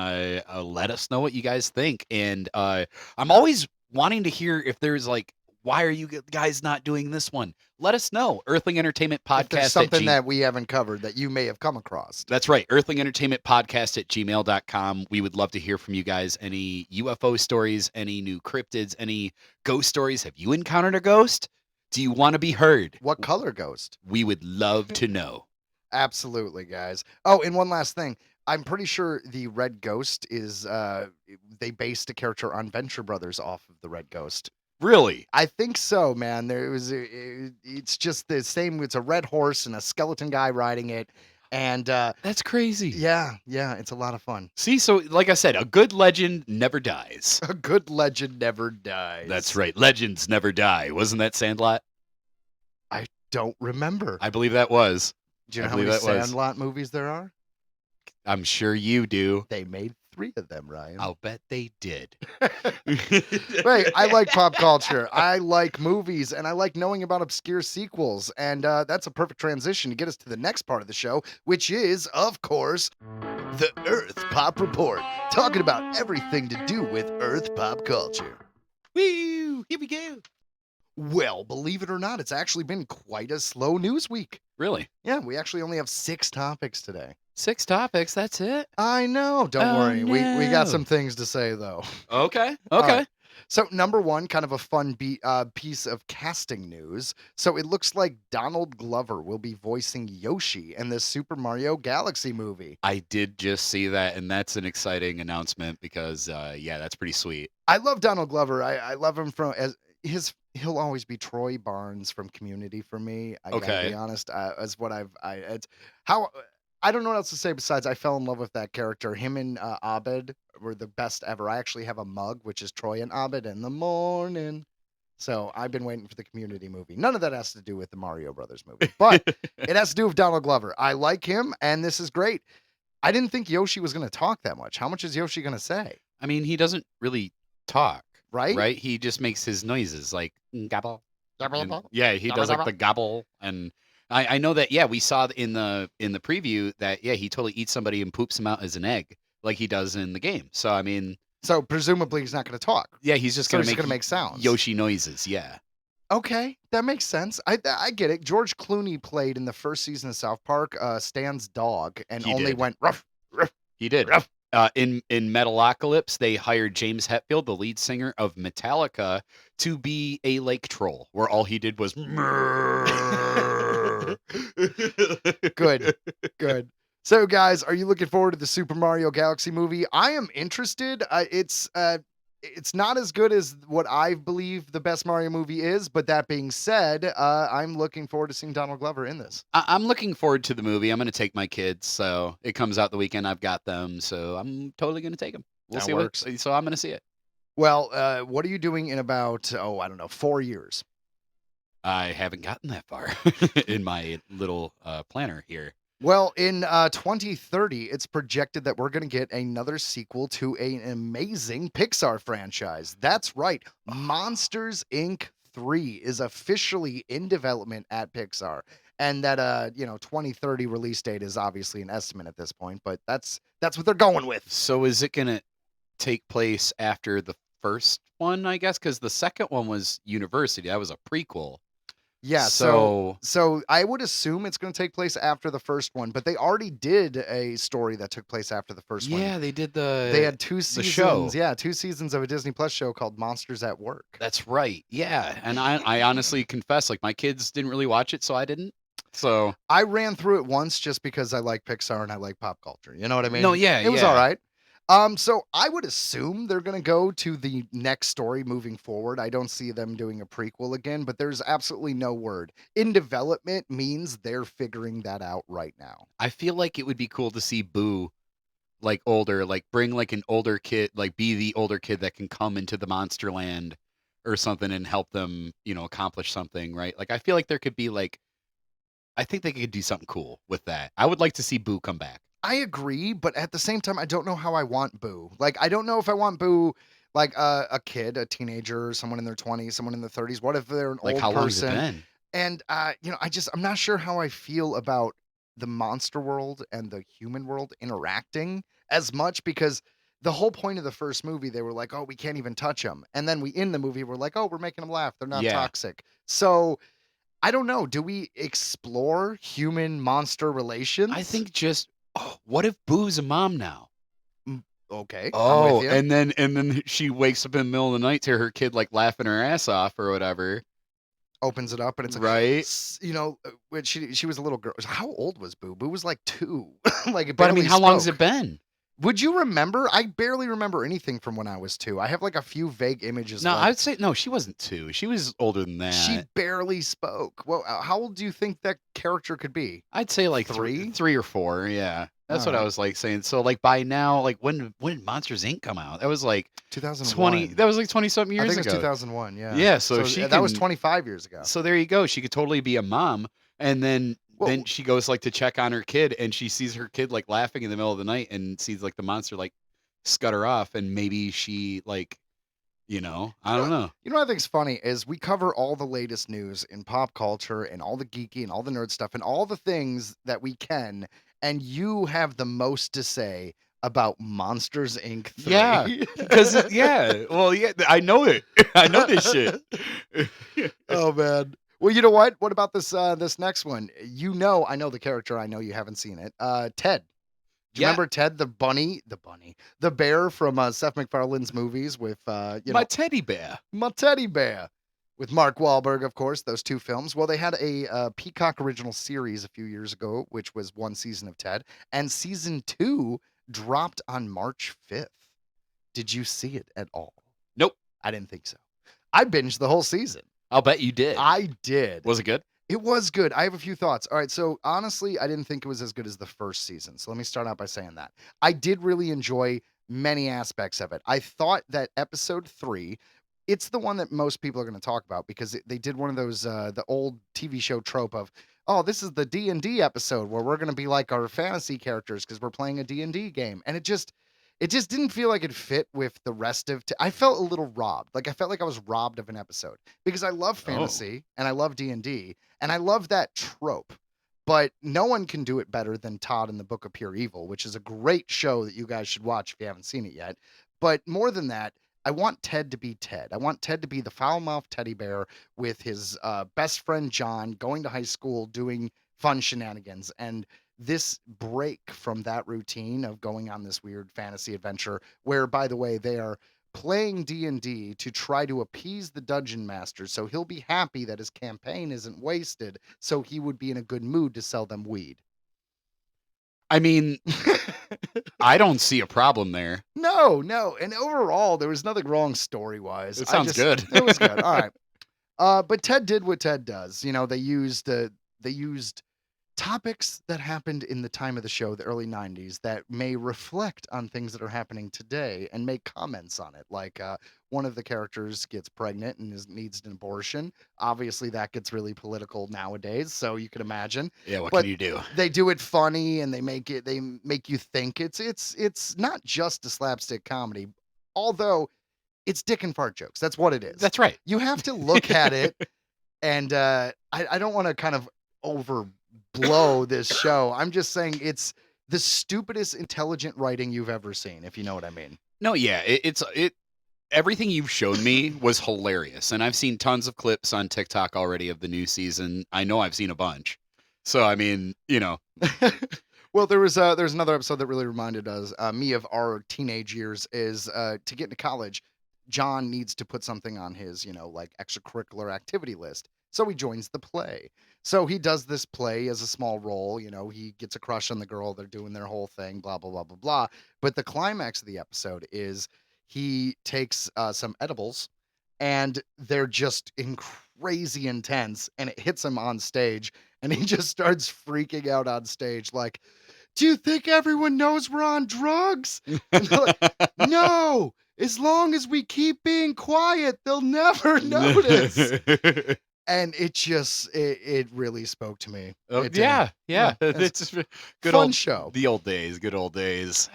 [SPEAKER 3] let us know what you guys think. And I'm always wanting to hear if there's like, why are you guys not doing this one? Let us know. Earthling Entertainment Podcast.
[SPEAKER 4] If there's something that we haven't covered that you may have come across.
[SPEAKER 3] That's right. Earthling Entertainment Podcast at gmail.com. We would love to hear from you guys. Any UFO stories, any new cryptids, any ghost stories. Have you encountered a ghost? Do you want to be heard?
[SPEAKER 4] What color ghost?
[SPEAKER 3] We would love to know.
[SPEAKER 4] Absolutely, guys. Oh, and one last thing. I'm pretty sure the Red Ghost is, they based a character on Venture Brothers off of the Red Ghost.
[SPEAKER 3] Really?
[SPEAKER 4] I think so, man. It's just the same. It's a red horse and a skeleton guy riding it. And
[SPEAKER 3] That's crazy.
[SPEAKER 4] yeah, it's a lot of fun.
[SPEAKER 3] See, so like I said, a good legend never dies.
[SPEAKER 4] A good legend never dies.
[SPEAKER 3] That's right. Legends never die. Wasn't that Sandlot?
[SPEAKER 4] I don't remember.
[SPEAKER 3] I believe that was.
[SPEAKER 4] Do you know
[SPEAKER 3] I
[SPEAKER 4] how many
[SPEAKER 3] believe that was.
[SPEAKER 4] Sandlot movies there are?
[SPEAKER 3] I'm sure you do.
[SPEAKER 4] They made 3 of them, Ryan.
[SPEAKER 3] I'll bet they did.
[SPEAKER 4] Hey, I like pop culture. I like movies, and I like knowing about obscure sequels. And that's a perfect transition to get us to the next part of the show, which is, of course, the Earth Pop Report, talking about everything to do with Earth pop culture.
[SPEAKER 3] Woo! Here we go.
[SPEAKER 4] Well, believe it or not, it's actually been quite a slow news week.
[SPEAKER 3] Really?
[SPEAKER 4] Yeah, we actually only have 6 topics today.
[SPEAKER 3] 6 topics. That's it.
[SPEAKER 4] I know. Don't
[SPEAKER 3] Oh,
[SPEAKER 4] worry. We got
[SPEAKER 3] no.
[SPEAKER 4] some things to say, though.
[SPEAKER 3] Okay.
[SPEAKER 4] All
[SPEAKER 3] Okay.
[SPEAKER 4] right. So, number one, kind of a fun piece of casting news. So, it looks like Donald Glover will be voicing Yoshi in the Super Mario Galaxy movie.
[SPEAKER 3] I did just see that, and that's an exciting announcement because, yeah, that's pretty sweet.
[SPEAKER 4] I love Donald Glover. I love him from he'll always be Troy Barnes from Community for me. I gotta
[SPEAKER 3] Okay.
[SPEAKER 4] be honest. As what it's how I don't know what else to say besides I fell in love with that character. Him and Abed were the best ever. I actually have a mug which is Troy and Abed in the morning. So I've been waiting for the Community movie. None of that has to do with the Mario Brothers movie, but it has to do with Donald Glover. I like him, and this is great. I didn't think Yoshi was going to talk that much. How much is Yoshi going to say?
[SPEAKER 3] I mean, he doesn't really talk,
[SPEAKER 4] Right?
[SPEAKER 3] right? He just makes his noises like gobble.
[SPEAKER 4] Gobble,
[SPEAKER 3] And,
[SPEAKER 4] gobble.
[SPEAKER 3] yeah, he does like the gobble, and I know that. Yeah, we saw in the preview that he totally eats somebody and poops them out as an egg, like he does in the game. So I mean,
[SPEAKER 4] So presumably he's not going to talk.
[SPEAKER 3] yeah, he's just
[SPEAKER 4] So
[SPEAKER 3] gonna
[SPEAKER 4] he's gonna make
[SPEAKER 3] make
[SPEAKER 4] sounds.
[SPEAKER 3] Yoshi noises. Yeah,
[SPEAKER 4] Okay, that makes sense. I get it. George Clooney played in the first season of South Park, Stan's dog, and
[SPEAKER 3] He
[SPEAKER 4] only
[SPEAKER 3] did.
[SPEAKER 4] went ruff, ruff.
[SPEAKER 3] he did.
[SPEAKER 4] Ruff.
[SPEAKER 3] In Metalocalypse, they hired James Hetfield, the lead singer of Metallica, to be a lake troll, where all he did was.
[SPEAKER 4] Good, good. So, guys, are you looking forward to the Super Mario Galaxy movie? I am interested. It's not as good as what I believe the best Mario movie is, but that being said, I'm looking forward to seeing Donald Glover in this.
[SPEAKER 3] I'm looking forward to the movie. I'm going to take my kids, so it comes out the weekend. I've got them, so I'm totally going to take them. We'll
[SPEAKER 4] That
[SPEAKER 3] see
[SPEAKER 4] works.
[SPEAKER 3] So I'm going to see it.
[SPEAKER 4] Well, what are you doing in about, I don't know, 4 years?
[SPEAKER 3] I haven't gotten that far in my little planner here.
[SPEAKER 4] Well, in 2030, it's projected that we're going to get another sequel to an amazing Pixar franchise. That's right. Monsters, Inc. 3 is officially in development at Pixar. And that 2030 release date is obviously an estimate at this point, but that's what they're going with.
[SPEAKER 3] So is it going to take place after the first one, I guess? Because the second one was University. That was a prequel.
[SPEAKER 4] Yeah, so I would assume it's going to take place after the first one, but they already did a story that took place after the first one.
[SPEAKER 3] Yeah, they did
[SPEAKER 4] They had 2 seasons.
[SPEAKER 3] show.
[SPEAKER 4] Yeah, 2 seasons of a Disney Plus show called Monsters at Work.
[SPEAKER 3] That's right. Yeah. And I honestly confess, like, my kids didn't really watch it, so I didn't. So
[SPEAKER 4] I ran through it once just because I like Pixar and I like pop culture. You know what I mean?
[SPEAKER 3] No, yeah,
[SPEAKER 4] It was
[SPEAKER 3] yeah.
[SPEAKER 4] all right. So I would assume they're going to go to the next story moving forward. I don't see them doing a prequel again, but there's absolutely no word. In development means they're figuring that out right now.
[SPEAKER 3] I feel like it would be cool to see Boo, like, older, like, bring, like, an older kid, like, be the older kid that can come into the monster land or something and help them, accomplish something, right? Like, I feel like there could be, like, I think they could do something cool with that. I would like to see Boo come back.
[SPEAKER 4] I agree, but at the same time, I don't know how I want Boo. Like, I don't know if I want Boo like a kid, a teenager, someone in their 20s, someone in their 30s. What if they're an
[SPEAKER 3] Like,
[SPEAKER 4] old
[SPEAKER 3] how long's it
[SPEAKER 4] person?
[SPEAKER 3] been?
[SPEAKER 4] And I'm not sure how I feel about the monster world and the human world interacting as much, because the whole point of the first movie, they were like, oh, we can't even touch them. And then in the movie, we're like, oh, we're making them laugh. They're not
[SPEAKER 3] Yeah.
[SPEAKER 4] toxic. So I don't know. Do we explore human monster relations?
[SPEAKER 3] I think what if Boo's a mom now?
[SPEAKER 4] Okay. I'm
[SPEAKER 3] Oh,
[SPEAKER 4] with you.
[SPEAKER 3] and then she wakes up in the middle of the night to her kid, like, laughing her ass off or whatever.
[SPEAKER 4] Opens it up and it's like,
[SPEAKER 3] Right.
[SPEAKER 4] when she was a little girl. How old was Boo? Boo was like 2. Like, it
[SPEAKER 3] But I mean,
[SPEAKER 4] barely
[SPEAKER 3] how long has
[SPEAKER 4] spoke.
[SPEAKER 3] it been?
[SPEAKER 4] Would you remember? I barely remember anything from when I was 2. I have like a few vague images.
[SPEAKER 3] No,
[SPEAKER 4] left.
[SPEAKER 3] I'd say no. She wasn't 2. She was older than that.
[SPEAKER 4] She barely spoke. Well, how old do you think that character could be?
[SPEAKER 3] I'd say like
[SPEAKER 4] 3?
[SPEAKER 3] 3 or 4. Yeah, that's what I
[SPEAKER 4] Alright.
[SPEAKER 3] was like saying. So like by now, like when did Monsters Inc. come out? That was like
[SPEAKER 4] 2001.
[SPEAKER 3] 20. That was like 20 something
[SPEAKER 4] I
[SPEAKER 3] years
[SPEAKER 4] think it was
[SPEAKER 3] ago.
[SPEAKER 4] 2001. Yeah.
[SPEAKER 3] Yeah, so she
[SPEAKER 4] that was
[SPEAKER 3] can-
[SPEAKER 4] 25 years ago.
[SPEAKER 3] So there you go. She could totally be a mom, and then
[SPEAKER 4] Well-
[SPEAKER 3] she goes like to check on her kid, and she sees her kid like laughing in the middle of the night, and sees like the monster like scutter off, and maybe she like, I don't know.
[SPEAKER 4] You know what I think's funny is we cover all the latest news in pop culture and all the geeky and all the nerd stuff and all the things that we can, and you have the most to say about Monsters Inc. 3.
[SPEAKER 3] Yeah, because well, yeah, I know it. I know this shit.
[SPEAKER 4] Oh man. Well, you know what? What about this next one? I know the character. I know you haven't seen it. Ted. Do you remember Ted the bear from Seth MacFarlane's movies with
[SPEAKER 3] My teddy bear.
[SPEAKER 4] My teddy bear with Mark Wahlberg, of course, those two films. Well, they had a Peacock original series a few years ago, which was one season of Ted, and season 2 dropped on March 5th. Did you see it at all?
[SPEAKER 3] Nope.
[SPEAKER 4] I didn't think so. I binged the whole season.
[SPEAKER 3] I'll bet you did.
[SPEAKER 4] I did.
[SPEAKER 3] Was it good?
[SPEAKER 4] It was good. I have a few thoughts. All right. So honestly, I didn't think it was as good as the first season. So let me start out by saying that. I did really enjoy many aspects of it. I thought that episode 3, it's the one that most people are going to talk about because they did one of those, the old TV show trope of, oh, this is the D&D episode where we're going to be like our fantasy characters because we're playing a D&D game. And it just didn't feel like it fit with the rest of I felt a little robbed. Like I felt like I was robbed of an episode because I love fantasy and I love D&D and I love that trope. But no one can do it better than Todd in the Book of Pure Evil, which is a great show that you guys should watch if you haven't seen it yet. But more than that, I want Ted to be Ted. I want Ted to be the foul-mouthed teddy bear with his best friend John going to high school doing fun shenanigans. And this break from that routine of going on this weird fantasy adventure where, by the way, they are playing D&D to try to appease the dungeon master so he'll be happy that his campaign isn't wasted so he would be in a good mood to sell them weed.
[SPEAKER 3] I mean, I don't see a problem there.
[SPEAKER 4] No. And overall, there was nothing wrong story-wise.
[SPEAKER 3] It sounds good.
[SPEAKER 4] It was good. All right. But Ted did what Ted does. They used topics that happened in the time of the show, the early 90s, that may reflect on things that are happening today and make comments on it. Like one of the characters gets pregnant and needs an abortion. Obviously, that gets really political nowadays, so you can imagine.
[SPEAKER 3] Yeah, what
[SPEAKER 4] But
[SPEAKER 3] can you do?
[SPEAKER 4] they do it funny and they make you think. It's not just a slapstick comedy, although it's dick and fart jokes. That's what it is.
[SPEAKER 3] That's right.
[SPEAKER 4] You have to look at it, and I don't want to kind of overblow this show. I'm just saying it's the stupidest intelligent writing you've ever seen, if you know what I mean.
[SPEAKER 3] No, yeah, everything you've shown me was hilarious, and I've seen tons of clips on TikTok already of the new season. I know I've seen a bunch, so I mean,
[SPEAKER 4] Well, there's another episode that really reminded us me of our teenage years. Is to get into college, John needs to put something on his like extracurricular activity list. So he joins the play. So he does this play as a small role. He gets a crush on the girl. They're doing their whole thing, blah, blah, blah, blah, blah. But the climax of the episode is he takes some edibles and they're just crazy intense and it hits him on stage and he just starts freaking out on stage like, do you think everyone knows we're on drugs? And they're like, no, as long as we keep being quiet, they'll never notice. And it really spoke to me.
[SPEAKER 3] Yeah. It's a good
[SPEAKER 4] fun
[SPEAKER 3] old
[SPEAKER 4] show.
[SPEAKER 3] The old days, good old days.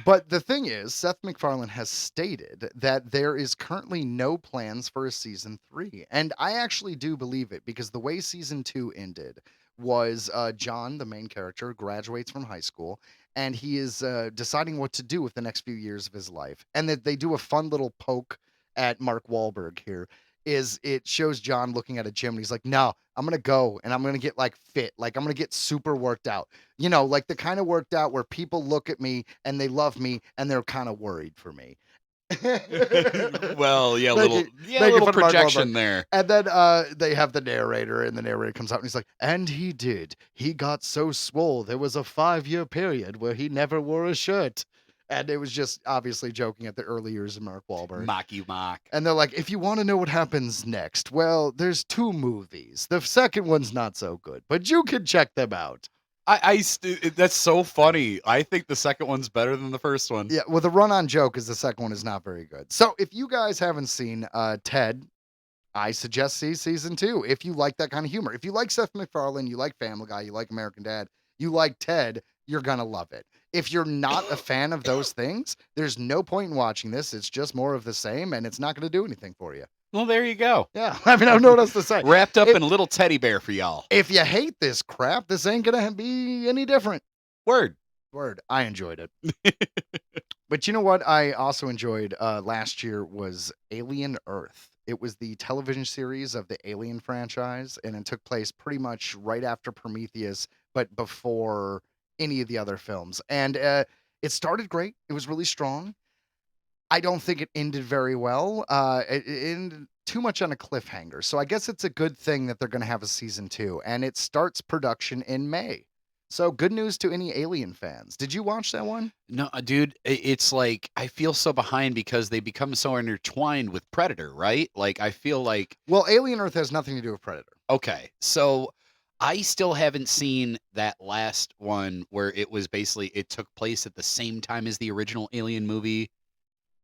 [SPEAKER 4] But the thing is, Seth MacFarlane has stated that there is currently no plans for a season 3. And I actually do believe it because the way season 2 ended was John, the main character, graduates from high school and he is deciding what to do with the next few years of his life. And that they do a fun little poke at Mark Wahlberg here. It shows John looking at a gym and he's like, no, I'm going to go and I'm going to get like fit. Like I'm going to get super worked out, like the kind of worked out where people look at me and they love me and they're kind of worried for me.
[SPEAKER 3] Well, yeah,
[SPEAKER 4] Thank
[SPEAKER 3] little
[SPEAKER 4] you for
[SPEAKER 3] projection there.
[SPEAKER 4] And then they have the narrator and the narrator comes out and he's like, and he did. He got so swole. There was a 5-year period where he never wore a shirt. And it was just obviously joking at the early years of Mark Wahlberg.
[SPEAKER 3] Mock.
[SPEAKER 4] And they're like, if you want to know what happens next, well, there's 2 movies. The second one's not so good, but you can check them out.
[SPEAKER 3] That's so funny. I think the second one's better than the first one.
[SPEAKER 4] Yeah, well, the run-on joke is the second one is not very good. So if you guys haven't seen Ted, I suggest see season 2 if you like that kind of humor. If you like Seth MacFarlane, you like Family Guy, you like American Dad, you like Ted, you're going to love it. If you're not a fan of those things, there's no point in watching this. It's just more of the same, and it's not going to do anything for you.
[SPEAKER 3] Well, there you go.
[SPEAKER 4] Yeah, I mean, I don't know what else to say.
[SPEAKER 3] Wrapped up in a little teddy bear for y'all.
[SPEAKER 4] If you hate this crap, this ain't going to be any different.
[SPEAKER 3] Word.
[SPEAKER 4] I enjoyed it. But you know what I also enjoyed last year was Alien Earth. It was the television series of the Alien franchise, and it took place pretty much right after Prometheus, but before any of the other films. And it started great. It was really strong. I don't think it ended very well. It ended too much on a cliffhanger. So I guess it's a good thing that they're going to have a season 2, and it starts production in May. So good news to any Alien fans. Did you watch that one?
[SPEAKER 3] No, dude, it's like I feel so behind because they become so intertwined with Predator, right? Like I feel like
[SPEAKER 4] Well, Alien Earth has nothing to do with Predator.
[SPEAKER 3] okay, so I still haven't seen that last one where it was basically it took place at the same time as the original Alien movie.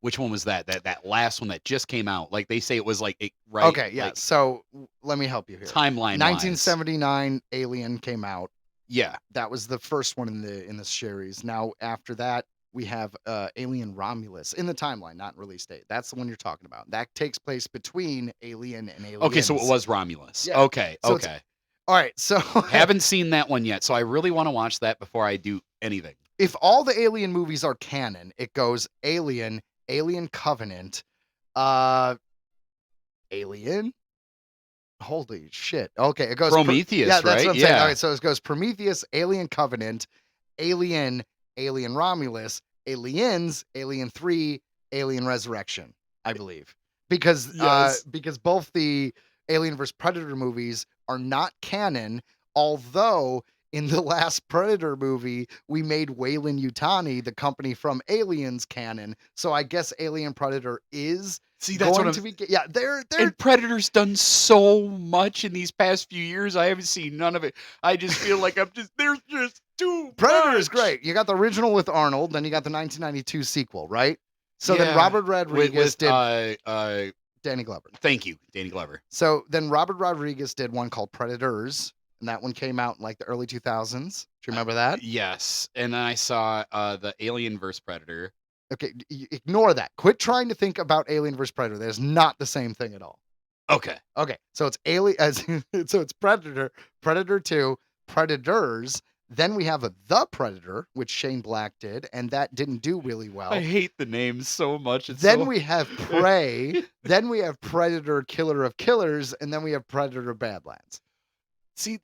[SPEAKER 3] Which one was that? That last one that just came out? Like they say it was like right.
[SPEAKER 4] Okay, yeah.
[SPEAKER 3] Like,
[SPEAKER 4] So let me help you here.
[SPEAKER 3] timeline.
[SPEAKER 4] 1979, Alien came out.
[SPEAKER 3] Yeah.
[SPEAKER 4] That was the first one in the series. Now after that, we have Alien Romulus in the timeline, not release date. That's the one you're talking about. That takes place between Alien and Aliens.
[SPEAKER 3] Okay, so it was Romulus.
[SPEAKER 4] Yeah.
[SPEAKER 3] Okay.
[SPEAKER 4] So
[SPEAKER 3] okay.
[SPEAKER 4] All right, so
[SPEAKER 3] Haven't seen that one yet, so I really want to watch that before I do anything.
[SPEAKER 4] if all the Alien movies are canon, it goes Alien, Alien Covenant, Alien. Holy shit. Okay, it goes
[SPEAKER 3] Prometheus,
[SPEAKER 4] yeah, that's
[SPEAKER 3] right?
[SPEAKER 4] what I'm saying.
[SPEAKER 3] Yeah.
[SPEAKER 4] Okay, so it goes Prometheus, Alien Covenant, Alien, Alien Romulus, Aliens, Alien 3, Alien Resurrection, I believe. Because
[SPEAKER 3] Yes.
[SPEAKER 4] because both the Alien vs Predator movies are not canon, although in the last Predator movie, we made Weyland Yutani, the company from Aliens, canon. So I guess Alien Predator is
[SPEAKER 3] See, that's
[SPEAKER 4] going
[SPEAKER 3] what
[SPEAKER 4] to
[SPEAKER 3] I'm.
[SPEAKER 4] be. Yeah, they're
[SPEAKER 3] And Predator's done so much in these past few years. I haven't seen none of it. I just feel like there's just too
[SPEAKER 4] Predator is
[SPEAKER 3] much.
[SPEAKER 4] great. You got the original with Arnold, then you got the 1992 sequel, right? So then
[SPEAKER 3] Yeah.
[SPEAKER 4] Robert Rodriguez
[SPEAKER 3] With
[SPEAKER 4] did Danny Glover.
[SPEAKER 3] thank you, Danny Glover.
[SPEAKER 4] So then Robert Rodriguez did one called Predators, and that one came out in like the early 2000s. Do you remember that?
[SPEAKER 3] Yes, and then I saw the Alien vs Predator.
[SPEAKER 4] Okay, ignore that. Quit trying to think about Alien vs Predator. That is not the same thing at all.
[SPEAKER 3] Okay.
[SPEAKER 4] Okay, so it's so it's Predator, Predator 2, Predators. Then we have The Predator, which Shane Black did, and that didn't do really well.
[SPEAKER 3] I hate the name so much.
[SPEAKER 4] Then we have Prey. Then we have Predator, Killer of Killers, and then we have Predator, Badlands.
[SPEAKER 3] see.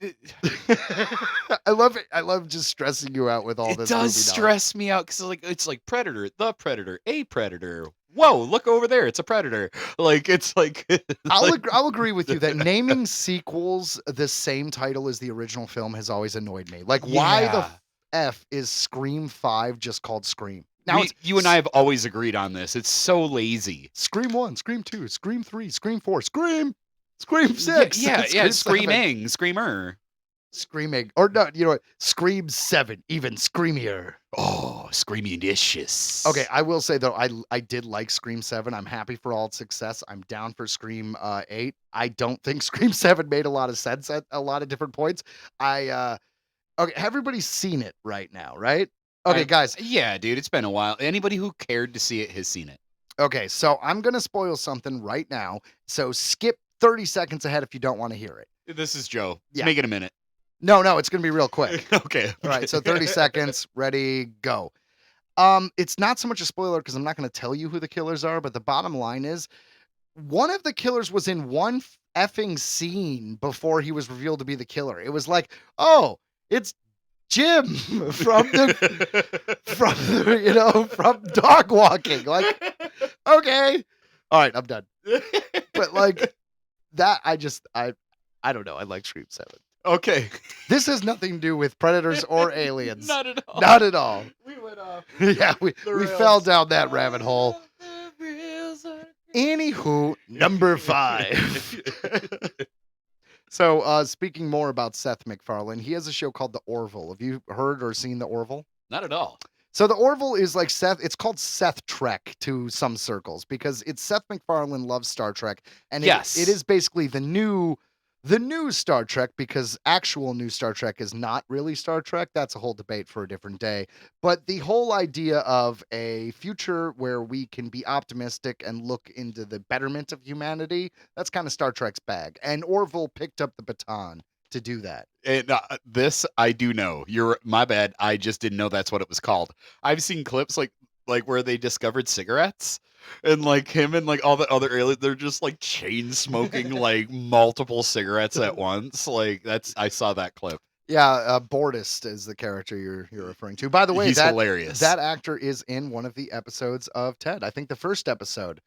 [SPEAKER 4] I love it. I love just stressing you out with all
[SPEAKER 3] It
[SPEAKER 4] this.
[SPEAKER 3] does
[SPEAKER 4] movie knowledge.
[SPEAKER 3] stress me out because it's like Predator, the Predator, a Predator. Whoa, look over there! It's a Predator. Like it's like.
[SPEAKER 4] I'll agree with you that naming sequels the same title as the original film has always annoyed me. Like, why the
[SPEAKER 3] Yeah.
[SPEAKER 4] F is Scream 5 just called Scream? Now it's
[SPEAKER 3] you and I have always agreed on this. It's so lazy.
[SPEAKER 4] Scream 1, Scream 2, Scream 3, Scream 4, Scream 6.
[SPEAKER 3] Yeah,
[SPEAKER 4] Scream 7.
[SPEAKER 3] screaming, screamer.
[SPEAKER 4] Screaming. Or no, you know what? Scream 7, even screamier.
[SPEAKER 3] Oh, screaming-dicious.
[SPEAKER 4] Okay, I will say though, I did like Scream 7. I'm happy for all its success. I'm down for Scream 8. I don't think Scream 7 made a lot of sense at a lot of different points. Okay, everybody's seen it right now, right? Okay, guys.
[SPEAKER 3] Yeah, dude, it's been a while. Anybody who cared to see it has seen it.
[SPEAKER 4] Okay, so I'm gonna spoil something right now. So skip 30 seconds ahead if you don't want to hear it.
[SPEAKER 3] This is Joe.
[SPEAKER 4] Yeah.
[SPEAKER 3] Make it a minute.
[SPEAKER 4] No, it's gonna be real quick.
[SPEAKER 3] Okay.
[SPEAKER 4] All right, so 30 seconds, ready, go. It's not so much a spoiler because I'm not going to tell you who the killers are, but the bottom line is one of the killers was in one effing scene before he was revealed to be the killer. It was like, oh, it's Jim from from dog walking. Like, okay. All right, I'm done. But like that, I don't know. I like Scream 7.
[SPEAKER 3] Okay.
[SPEAKER 4] This has nothing to do with predators or aliens.
[SPEAKER 3] Not at all.
[SPEAKER 4] Not at all.
[SPEAKER 3] We went off.
[SPEAKER 4] Yeah, we
[SPEAKER 3] rails.
[SPEAKER 4] fell down that rabbit hole. Anywho, number 5. So, speaking more about Seth MacFarlane, he has a show called The Orville. Have you heard or seen The Orville?
[SPEAKER 3] Not at all.
[SPEAKER 4] So The Orville is like It's called Seth Trek to some circles because it's Seth MacFarlane loves Star Trek, and
[SPEAKER 3] Yes.
[SPEAKER 4] it is basically the new the new Star Trek, because actual new Star Trek is not really Star Trek. That's a whole debate for a different day. But the whole idea of a future where we can be optimistic and look into the betterment of humanity, that's kind of Star Trek's bag. And Orville picked up the baton to do that.
[SPEAKER 3] And this I do know. You're my bad. I just didn't know that's what it was called. I've seen clips like where they discovered cigarettes, and like him and like all the other aliens, they're just like chain smoking like multiple cigarettes at once. Like I saw that clip.
[SPEAKER 4] Yeah, Bordist is the character you're referring to. By the way,
[SPEAKER 3] He's hilarious.
[SPEAKER 4] That actor is in one of the episodes of Ted. I think the first episode.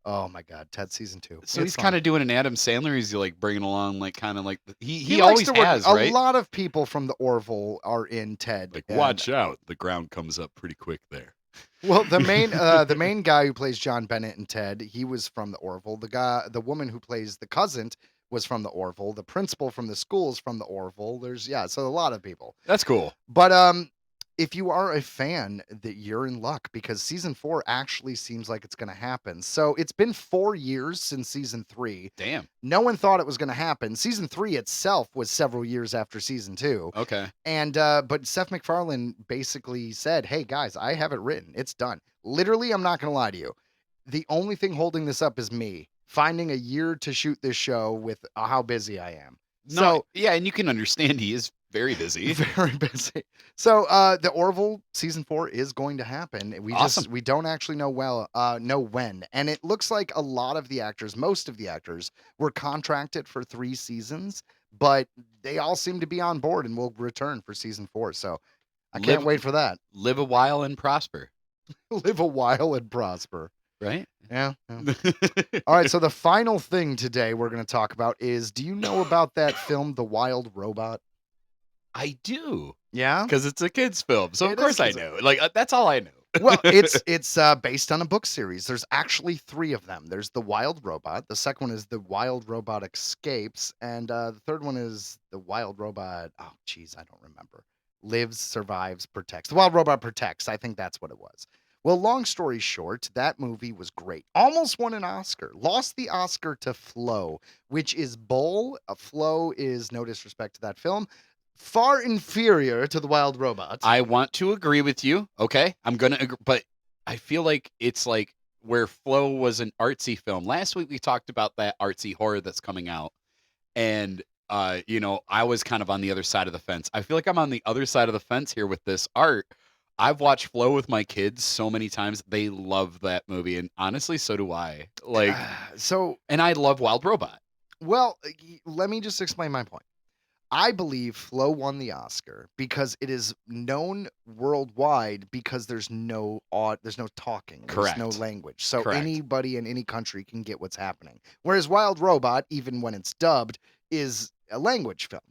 [SPEAKER 4] Oh my God, Ted season 2.
[SPEAKER 3] So he's
[SPEAKER 4] fun.
[SPEAKER 3] kind of doing an Adam Sandler. He's like bringing along like kind of like he
[SPEAKER 4] likes
[SPEAKER 3] always
[SPEAKER 4] to work.
[SPEAKER 3] has, right?
[SPEAKER 4] A lot of people from the Orville are in Ted.
[SPEAKER 3] Like, watch out, the ground comes up pretty quick there.
[SPEAKER 4] Well, the main guy who plays John Bennett in Ted, he was from the Orville. The woman who plays the cousin was from the Orville. The principal from the school is from the Orville. So a lot of people.
[SPEAKER 3] That's cool.
[SPEAKER 4] But if you are a fan, that you're in luck, because season 4 actually seems like it's going to happen. So it's been 4 years since season 3.
[SPEAKER 3] Damn.
[SPEAKER 4] No one thought it was going to happen. Season 3 itself was several years after season 2.
[SPEAKER 3] Okay.
[SPEAKER 4] And but Seth MacFarlane basically said, "Hey guys, I have it written. It's done. Literally, I'm not going to lie to you. The only thing holding this up is me finding a year to shoot this show with how busy I am."
[SPEAKER 3] No,
[SPEAKER 4] So
[SPEAKER 3] yeah, and you can understand he is very busy.
[SPEAKER 4] very busy. So the Orville season 4 is going to happen. We don't actually know when. And it looks like a lot of the actors, most of the actors, were contracted for 3 seasons, but they all seem to be on board and will return for season 4. So I can't wait for that.
[SPEAKER 3] Live a while and prosper.
[SPEAKER 4] Live a while and prosper.
[SPEAKER 3] Right?
[SPEAKER 4] Yeah. All right. So the final thing today we're going to talk about is, do you know about that film, The Wild Robot?
[SPEAKER 3] I do.
[SPEAKER 4] Yeah.
[SPEAKER 3] Because it's a kid's film. So
[SPEAKER 4] It
[SPEAKER 3] of course I
[SPEAKER 4] is.
[SPEAKER 3] know. Like that's all I know.
[SPEAKER 4] Well, it's based on a book series. There's actually 3 of them. There's The Wild Robot. The second one is The Wild Robot Escapes. And the third one is The Wild Robot. Oh, geez, I don't remember. Lives, Survives, Protects. The Wild Robot Protects. I think that's what it was. Well, long story short, that movie was great. Almost won an Oscar. Lost the Oscar to Flow, which is bull. Flow is, no disrespect to that film, far inferior to The Wild Robot.
[SPEAKER 3] I want to agree with you. Okay. I'm going to agree. But I feel like it's like where Flow was an artsy film. Last week we talked about that artsy horror that's coming out. And, I was kind of on the other side of the fence. I feel like I'm on the other side of the fence here with this art. I've watched Flow with my kids so many times. They love that movie. And honestly, so do I. Like, and I love Wild Robot.
[SPEAKER 4] Well, let me just explain my point. I believe Flow won the Oscar because it is known worldwide because there's no talking,
[SPEAKER 3] Correct.
[SPEAKER 4] There's no language. So
[SPEAKER 3] Correct.
[SPEAKER 4] Anybody in any country can get what's happening. Whereas Wild Robot, even when it's dubbed, is a language film.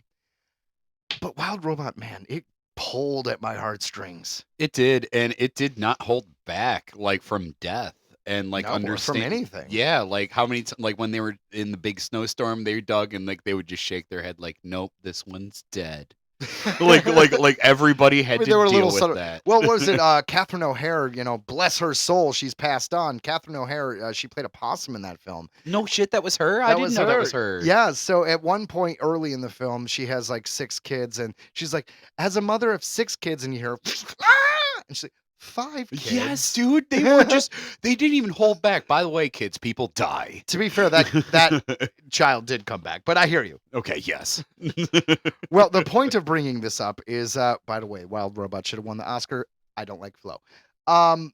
[SPEAKER 4] But Wild Robot, man, it pulled at my heartstrings.
[SPEAKER 3] It did, and it did not hold back like from death and like
[SPEAKER 4] No, or
[SPEAKER 3] understand
[SPEAKER 4] from anything.
[SPEAKER 3] Yeah, like how many like when they were in the big snowstorm, they dug and like they would just shake their head like, nope, this one's dead. like everybody had to
[SPEAKER 4] There were
[SPEAKER 3] deal
[SPEAKER 4] little
[SPEAKER 3] with that.
[SPEAKER 4] Well, what was it? Catherine O'Hara, bless her soul, she's passed on. Catherine O'Hara, she played a possum in that film.
[SPEAKER 3] No shit, that was her. I didn't know that was her.
[SPEAKER 4] Yeah. So at one point early in the film, she has like 6 kids, and she's like, as a mother of 6 kids, and you hear, ah! And she's like, 5 kids.
[SPEAKER 3] Yes, dude. They were they didn't even hold back. By the way, kids, people die.
[SPEAKER 4] To be fair, that child did come back, but I hear you.
[SPEAKER 3] Okay, yes.
[SPEAKER 4] Well, the point of bringing this up is, by the way, Wild Robot should have won the Oscar. I don't like Flow. The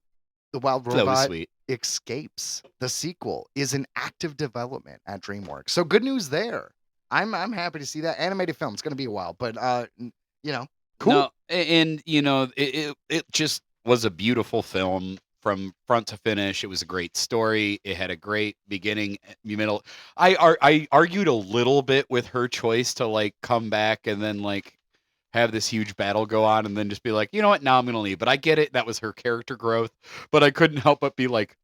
[SPEAKER 4] Wild
[SPEAKER 3] That was
[SPEAKER 4] Robot
[SPEAKER 3] sweet.
[SPEAKER 4] Escapes, the sequel, is in active development at DreamWorks. So good news there. I'm happy to see that animated film. It's going to be a while, but cool.
[SPEAKER 3] No, and it just was a beautiful film from front to finish. It was a great story. It had a great beginning, middle. I argued a little bit with her choice to like come back and then like have this huge battle go on and then just be like, you know what, now I'm gonna leave. But I get it. That was her character growth. But I couldn't help but be like,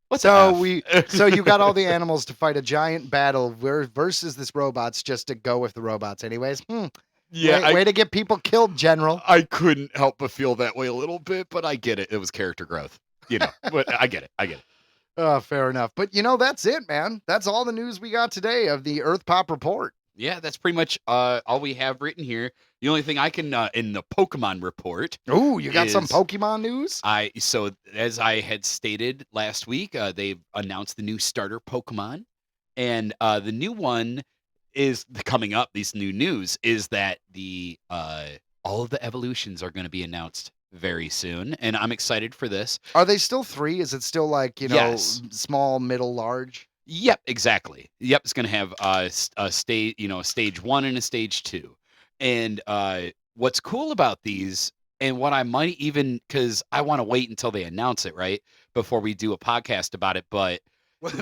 [SPEAKER 3] what's
[SPEAKER 4] so you got all the animals to fight a giant battle versus this robots just to go with the robots anyways.
[SPEAKER 3] Yeah,
[SPEAKER 4] way to get people killed, General.
[SPEAKER 3] I couldn't help but feel that way a little bit, but I get it. It was character growth, but I get it.
[SPEAKER 4] Oh, fair enough. But that's it, man. That's all the news we got today of the Earth Pop Report.
[SPEAKER 3] Yeah, that's pretty much all we have written here. The only thing I can in the Pokemon report.
[SPEAKER 4] Ooh, you got some
[SPEAKER 3] is
[SPEAKER 4] Pokemon news?
[SPEAKER 3] So as I had stated last week, they've announced the new starter Pokemon, and the new one is coming up. These new news is that the all of the evolutions are going to be announced very soon, and I'm excited for this.
[SPEAKER 4] Are they still 3? Is it still like,
[SPEAKER 3] Yes.
[SPEAKER 4] small, middle, large?
[SPEAKER 3] Yep, exactly. Yep, it's going to have a stage, a stage 1 and a stage 2. And what's cool about these, and what I might even, because I want to wait until they announce it, right, before we do a podcast about it, but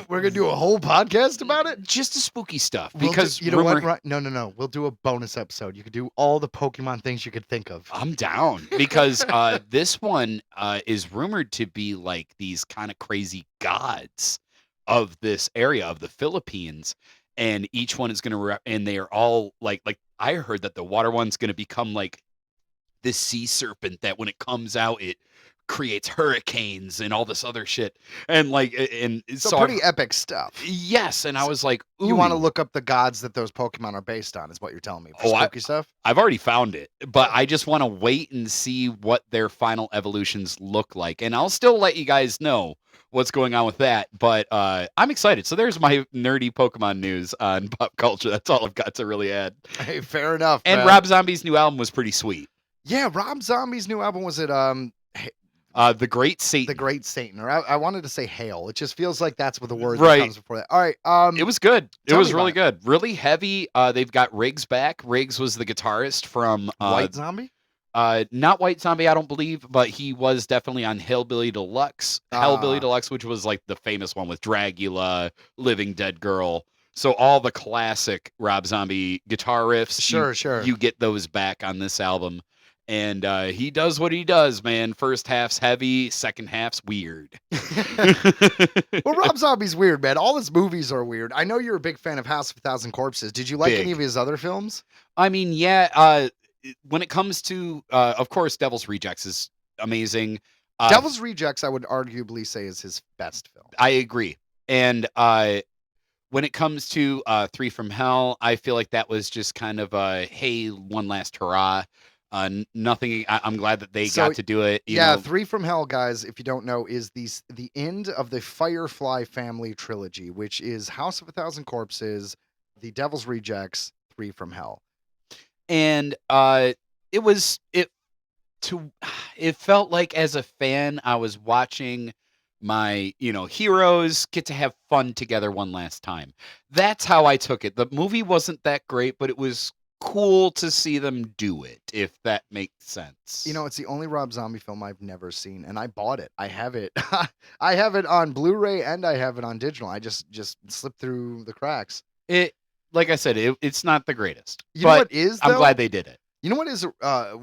[SPEAKER 4] We're gonna do a whole podcast about it?
[SPEAKER 3] just the spooky stuff.
[SPEAKER 4] We'll do-
[SPEAKER 3] Because
[SPEAKER 4] you know what?
[SPEAKER 3] rumor-
[SPEAKER 4] Right? No. We'll do a bonus episode. You could do all the Pokemon things you could think of.
[SPEAKER 3] I'm down because this one is rumored to be like these kind of crazy gods of this area of the Philippines, and each one is going to and they are all like I heard that the water one's going to become like this sea serpent that when it comes out it creates hurricanes and all this other shit, and
[SPEAKER 4] So pretty epic stuff.
[SPEAKER 3] yes, and I was like, ooh,
[SPEAKER 4] You want to look up the gods that those Pokemon are based on, is what you're telling me. For
[SPEAKER 3] Oh,
[SPEAKER 4] spooky stuff?
[SPEAKER 3] I've already found it, but I just want to wait and see what their final evolutions look like. And I'll still let you guys know what's going on with that. But I'm excited. So there's my nerdy Pokemon news on pop culture. That's all I've got to really add.
[SPEAKER 4] Hey, fair enough.
[SPEAKER 3] And
[SPEAKER 4] man.
[SPEAKER 3] Rob Zombie's new album was pretty sweet.
[SPEAKER 4] Yeah, Rob Zombie's new album, was it
[SPEAKER 3] The Great Satan.
[SPEAKER 4] The Great Satan? Or I wanted to say Hail. It just feels like that's what the word
[SPEAKER 3] Right.
[SPEAKER 4] that comes before that. All right.
[SPEAKER 3] It was good. It
[SPEAKER 4] Tell
[SPEAKER 3] was
[SPEAKER 4] me
[SPEAKER 3] really
[SPEAKER 4] about
[SPEAKER 3] good. Really heavy. They've got Riggs back. Riggs was the guitarist from
[SPEAKER 4] White Zombie?
[SPEAKER 3] not White Zombie, I don't believe, but he was definitely on Hellbilly Deluxe, which was like the famous one with Dragula, Living Dead Girl. So all the classic Rob Zombie guitar riffs,
[SPEAKER 4] Sure.
[SPEAKER 3] you get those back on this album. And he does what he does, man. First half's heavy, second half's weird.
[SPEAKER 4] Well, Rob Zombie's weird, man. All his movies are weird. I know you're a big fan of House of a Thousand Corpses. Did you like any
[SPEAKER 3] Big.
[SPEAKER 4] of his other films?
[SPEAKER 3] I mean, yeah. When it comes to, of course, Devil's Rejects is amazing.
[SPEAKER 4] Devil's Rejects, I would arguably say, is his best film.
[SPEAKER 3] I agree. And when it comes to Three from Hell, I feel like that was just kind of a, hey, one last hurrah. Nothing. I'm glad that they got to do it. You know.
[SPEAKER 4] Three from Hell, guys, if you don't know, is the end of the Firefly family trilogy, which is House of a Thousand Corpses, The Devil's Rejects, Three from Hell.
[SPEAKER 3] And it felt like as a fan, I was watching my heroes get to have fun together one last time. That's how I took it. The movie wasn't that great, but it was cool to see them do it, if that makes sense.
[SPEAKER 4] It's the only Rob Zombie film I've never seen, and I bought it. I have it. I have it on Blu-ray and I have it on digital. I just slipped through the cracks.
[SPEAKER 3] Like I said, it's not the greatest.
[SPEAKER 4] You know what is,
[SPEAKER 3] I'm
[SPEAKER 4] though?
[SPEAKER 3] glad they did it.
[SPEAKER 4] You know what is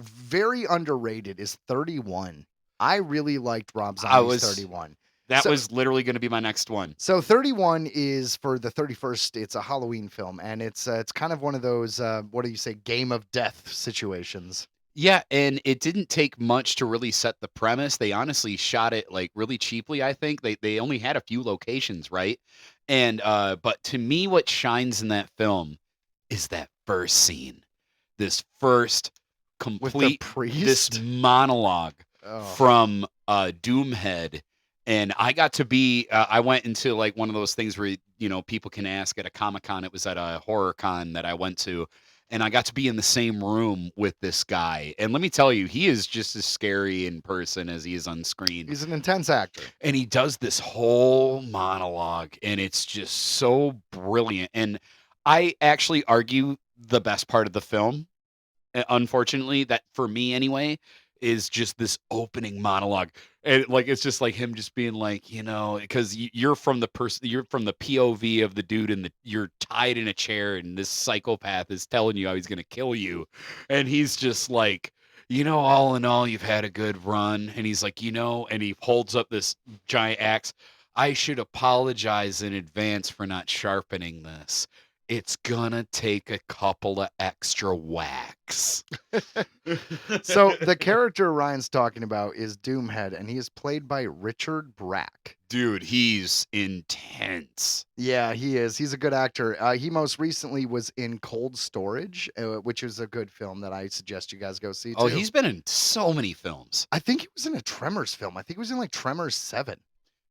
[SPEAKER 4] very underrated is 31. I really liked Rob Zombie's 31.
[SPEAKER 3] That was literally going to be my next one.
[SPEAKER 4] So 31 is for the 31st. It's a Halloween film, and it's kind of one of those what do you say, game of death situations.
[SPEAKER 3] Yeah, and it didn't take much to really set the premise. They honestly shot it like really cheaply, I think. They only had a few locations, right? And but to me what shines in that film is that first scene. This first
[SPEAKER 4] With the
[SPEAKER 3] complete
[SPEAKER 4] priest?
[SPEAKER 3] this monologue from Doomhead. And I got to be I went into like one of those things where people can ask at a Comic-Con. It was at a horror con that I went to. And I got to be in the same room with this guy. And let me tell you, he is just as scary in person as he is on screen.
[SPEAKER 4] He's an intense actor.
[SPEAKER 3] And he does this whole monologue, and it's just so brilliant. And I actually argue the best part of the film, unfortunately, that for me anyway, is just this opening monologue. And it's just like him just being like, because you're from the POV of the dude, and you're tied in a chair, and this psychopath is telling you how he's gonna kill you, and he's just like, all in all, you've had a good run, and he's like, and he holds up this giant axe. I should apologize in advance for not sharpening this. it's gonna take a couple of extra whacks.
[SPEAKER 4] So the character Ryan's talking about is Doomhead, and he is played by Richard Brack.
[SPEAKER 3] Dude, he's intense.
[SPEAKER 4] Yeah, he is. He's a good actor. He most recently was in Cold Storage, which is a good film that I suggest you guys go see, too.
[SPEAKER 3] Oh, he's been in so many films.
[SPEAKER 4] I think he was in a Tremors film. I think he was in, like, Tremors 7.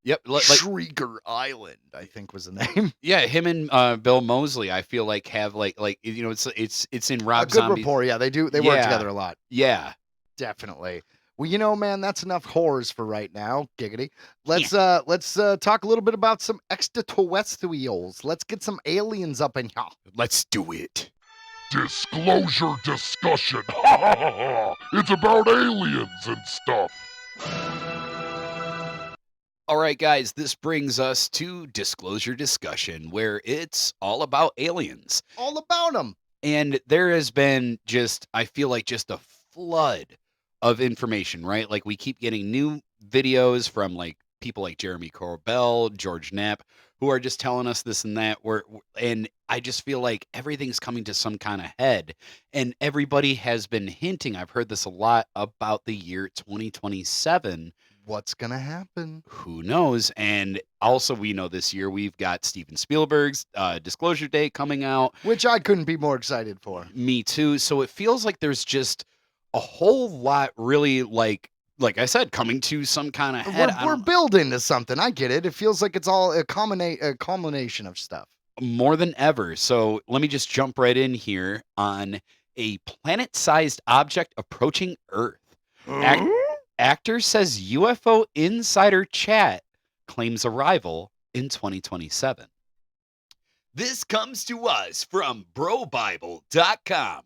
[SPEAKER 3] Yep.
[SPEAKER 4] Shrieker Island, I think was the name.
[SPEAKER 3] Yeah, him and Bill Moseley, I feel like have like it's in Rob
[SPEAKER 4] A good
[SPEAKER 3] Zombie's.
[SPEAKER 4] rapport, yeah. They do. They work
[SPEAKER 3] Yeah.
[SPEAKER 4] together a lot.
[SPEAKER 3] Yeah.
[SPEAKER 4] Definitely. Well, man, that's enough horrors for right now. Giggity. Let's talk a little bit about some extraterrestrials. Let's get some aliens up in here.
[SPEAKER 3] Let's do it.
[SPEAKER 1] Disclosure discussion. Ha ha ha ha. It's about aliens and stuff.
[SPEAKER 3] All right, guys, this brings us to disclosure discussion, where it's all about aliens.
[SPEAKER 4] All about them.
[SPEAKER 3] And there has been I feel like just a flood of information, right? Like we keep getting new videos from like people like Jeremy Corbell, George Knapp, who are just telling us this and that. And I just feel like everything's coming to some kind of head. And everybody has been hinting, I've heard this a lot, about the year 2027.
[SPEAKER 4] What's going to happen?
[SPEAKER 3] Who knows? And also, we know this year we've got Steven Spielberg's Disclosure Day coming out.
[SPEAKER 4] Which I couldn't be more excited for.
[SPEAKER 3] Me too. So it feels like there's just a whole lot really like I said, coming to some kind of head.
[SPEAKER 4] We're building to something. I get it. It feels like it's all a culmination of stuff.
[SPEAKER 3] More than ever. So let me just jump right in here on a planet-sized object approaching Earth. Actor says UFO insider chat claims arrival in 2027. This comes to us from brobible.com.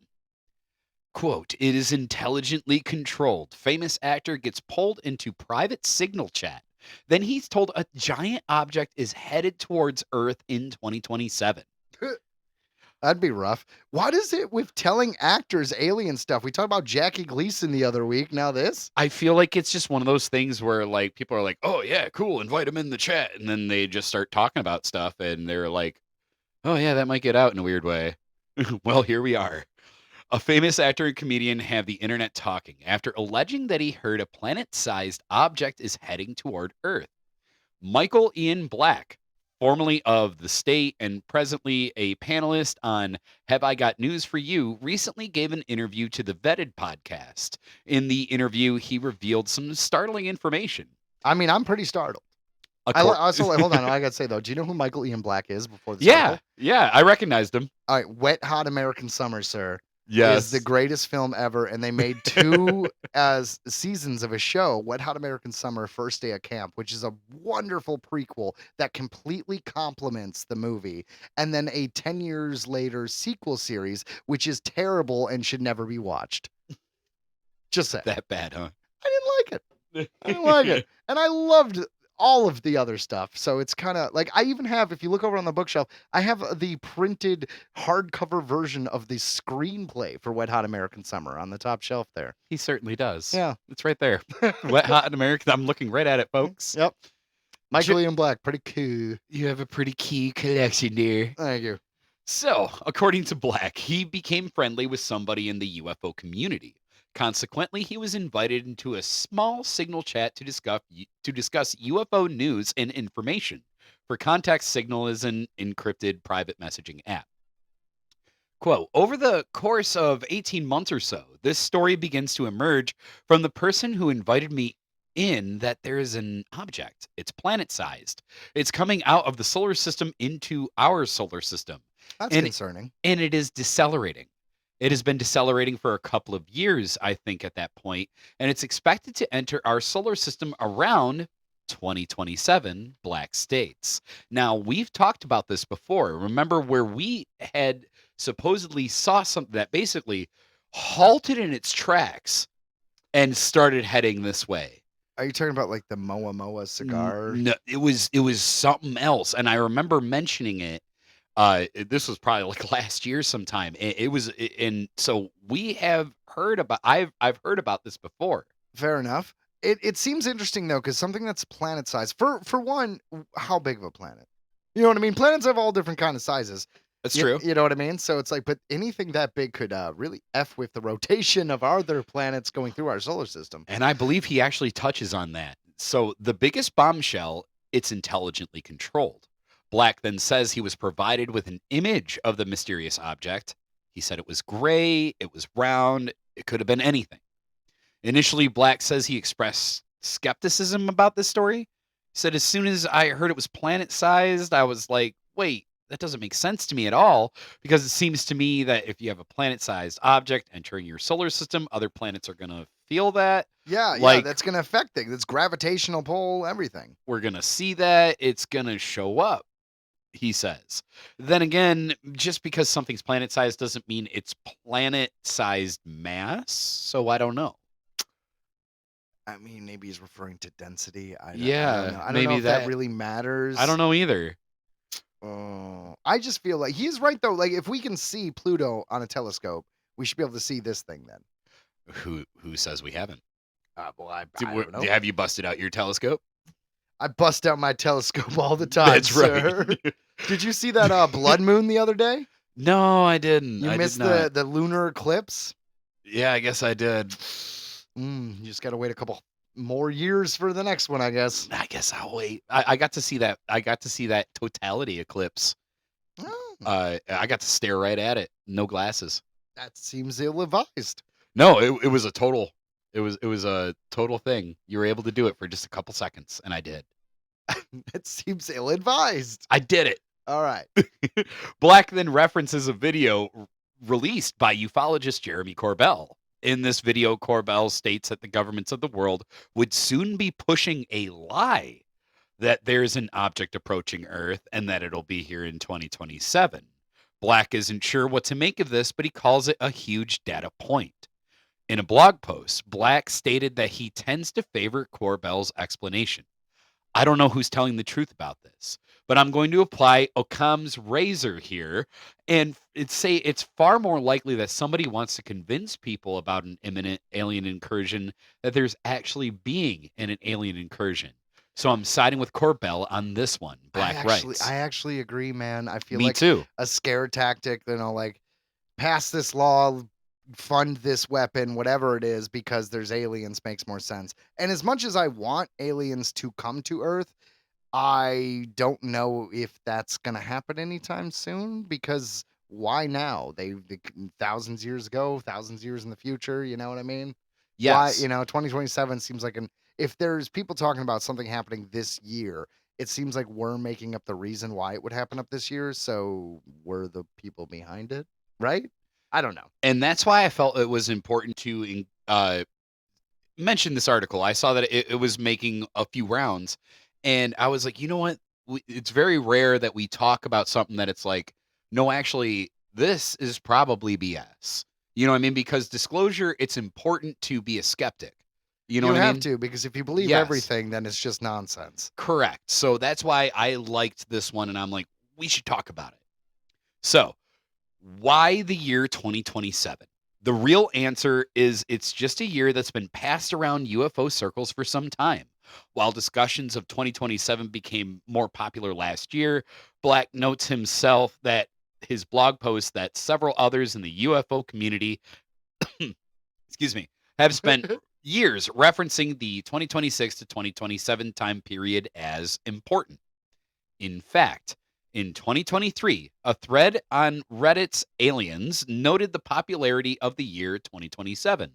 [SPEAKER 3] Quote, it is intelligently controlled. Famous actor gets pulled into private signal chat. Then he's told a giant object is headed towards Earth in 2027.
[SPEAKER 4] That'd be rough. What is it with telling actors alien stuff? We talked about Jackie Gleason the other week. Now this?
[SPEAKER 3] I feel like it's just one of those things where like people are like, oh yeah, cool, invite him in the chat. And then they just start talking about stuff and they're like, oh yeah, that might get out in a weird way. Well, here we are. A famous actor and comedian have the internet talking after alleging that he heard a planet-sized object is heading toward Earth. Michael Ian Black, formerly of The State and presently a panelist on Have I Got News for You, recently gave an interview to the Vetted podcast. In the interview, he revealed some startling information.
[SPEAKER 4] I mean, I'm pretty startled. Hold on. I gotta say though, do you know who Michael Ian Black is before this?
[SPEAKER 3] Yeah, I recognized him.
[SPEAKER 4] All right, Wet Hot American Summer, sir.
[SPEAKER 3] Yes.
[SPEAKER 4] Is the greatest film ever, and they made two seasons of a show, Wet Hot American Summer, First Day of Camp, which is a wonderful prequel that completely complements the movie, and then a 10 years later sequel series, which is terrible and should never be watched. Just say.
[SPEAKER 3] That bad, huh?
[SPEAKER 4] I didn't like it. And I loved all of the other stuff. So it's kind of like, I even have, if you look over on the bookshelf, I have the printed hardcover version of the screenplay for Wet Hot American Summer on the top shelf there.
[SPEAKER 3] He certainly does.
[SPEAKER 4] Yeah.
[SPEAKER 3] It's right there. Wet Hot in America. I'm looking right at it, folks.
[SPEAKER 4] Yep. Michael Ian Black, pretty cool.
[SPEAKER 3] You have a pretty key collection there.
[SPEAKER 4] Thank you.
[SPEAKER 3] So, according to Black, he became friendly with somebody in the UFO community. Consequently, he was invited into a small signal chat to discuss UFO news and information. For context, Signal is an encrypted private messaging app. Quote, over the course of 18 months or so, this story begins to emerge from the person who invited me in that there is an object. It's planet-sized. It's coming out of the solar system into our solar system.
[SPEAKER 4] That's concerning.
[SPEAKER 3] And it is decelerating. It has been decelerating for a couple of years, I think, at that point, and it's expected to enter our solar system around 2027, Black states. Now, we've talked about this before. Remember where we had supposedly saw something that basically halted in its tracks and started heading this way.
[SPEAKER 4] Are you talking about like the Moa Moa cigar?
[SPEAKER 3] No, it was something else, and I remember mentioning it. This was probably like last year sometime. And so we have heard about. I've heard about this before.
[SPEAKER 4] Fair enough. It seems interesting though, because something that's planet size. For one, how big of a planet? You know what I mean? Planets have all different kind of sizes.
[SPEAKER 3] That's
[SPEAKER 4] You,
[SPEAKER 3] true.
[SPEAKER 4] you know what I mean? So it's like, but anything that big could really F with the rotation of other planets going through our solar system.
[SPEAKER 3] And I believe he actually touches on that. So the biggest bombshell, it's intelligently controlled. Black then says he was provided with an image of the mysterious object. He said it was gray, it was round, it could have been anything. Initially, Black says he expressed skepticism about this story. He said, as soon as I heard it was planet-sized, I was like, wait, that doesn't make sense to me at all, because it seems to me that if you have a planet-sized object entering your solar system, other planets are going to feel that.
[SPEAKER 4] Yeah,
[SPEAKER 3] Like-
[SPEAKER 4] that's going to affect things. It's gravitational pull, everything.
[SPEAKER 3] We're going to see that. It's going to show up, he says. Then again, just because something's planet-sized doesn't mean it's planet-sized mass, so I don't know.
[SPEAKER 4] I mean, maybe he's referring to density. I don't
[SPEAKER 3] Yeah,
[SPEAKER 4] know. I don't
[SPEAKER 3] maybe
[SPEAKER 4] know if that
[SPEAKER 3] that-
[SPEAKER 4] really matters.
[SPEAKER 3] I don't know either.
[SPEAKER 4] I just feel like he's right, though. Like, if we can see Pluto on a telescope, we should be able to see this thing then.
[SPEAKER 3] Who says we haven't?
[SPEAKER 4] Well, I
[SPEAKER 3] Did-
[SPEAKER 4] don't know.
[SPEAKER 3] Have you busted out your telescope?
[SPEAKER 4] I bust out my telescope all the time,
[SPEAKER 3] That's
[SPEAKER 4] sir.
[SPEAKER 3] right.
[SPEAKER 4] Did you see that blood moon the other day?
[SPEAKER 3] No, I didn't.
[SPEAKER 4] You
[SPEAKER 3] I
[SPEAKER 4] missed
[SPEAKER 3] did not.
[SPEAKER 4] the lunar eclipse?
[SPEAKER 3] Yeah, I guess I did.
[SPEAKER 4] You just got to wait a couple more years for the next one, I guess.
[SPEAKER 3] I guess I'll wait. I got to see that. I got to see that totality eclipse.
[SPEAKER 4] Oh,
[SPEAKER 3] I got to stare right at it. No glasses.
[SPEAKER 4] that seems ill-advised.
[SPEAKER 3] No, it was a total. It was a total thing. You were able to do it for just a couple seconds, and I did.
[SPEAKER 4] It seems ill-advised.
[SPEAKER 3] I did it.
[SPEAKER 4] All right.
[SPEAKER 3] Black then references a video released by ufologist Jeremy Corbell. In this video, Corbell states that the governments of the world would soon be pushing a lie that there's an object approaching Earth and that it'll be here in 2027. Black isn't sure what to make of this, but he calls it a huge data point. In a blog post, Black stated that he tends to favor Corbell's explanation. I don't know who's telling the truth about this, but I'm going to apply Occam's razor here and say it's far more likely that somebody wants to convince people about an imminent alien incursion that there's actually being an alien incursion. So I'm siding with Corbell on this one. Black writes.
[SPEAKER 4] I actually agree, man. I feel
[SPEAKER 3] Me
[SPEAKER 4] like
[SPEAKER 3] too.
[SPEAKER 4] a scare tactic, like pass this law, fund this weapon, whatever it is, because there's aliens makes more sense. And as much as I want aliens to come to Earth, I don't know if that's going to happen anytime soon, because why now? They thousands years ago, thousands years in the future, you know what I mean?
[SPEAKER 3] Yes.
[SPEAKER 4] Why, 2027 seems like if there's people talking about something happening this year, it seems like we're making up the reason why it would happen up this year. So we're the people behind it, right? I don't know.
[SPEAKER 3] And that's why I felt it was important to mention this article. I saw that it was making a few rounds, and I was like, you know what? It's very rare that we talk about something that it's like, no, actually, this is probably BS. You know what I mean? Because disclosure, it's important to be a skeptic. You know what I
[SPEAKER 4] have
[SPEAKER 3] mean?
[SPEAKER 4] to, because if you believe
[SPEAKER 3] Yes.
[SPEAKER 4] everything, then it's just nonsense.
[SPEAKER 3] Correct. So that's why I liked this one, and I'm like, we should talk about it. So, why the year 2027? The real answer is it's just a year that's been passed around UFO circles for some time. While discussions of 2027 became more popular last year, Black notes himself that his blog post that several others in the UFO community, excuse me, have spent years referencing the 2026 to 2027 time period as important. In fact, in 2023, a thread on Reddit's Aliens noted the popularity of the year 2027.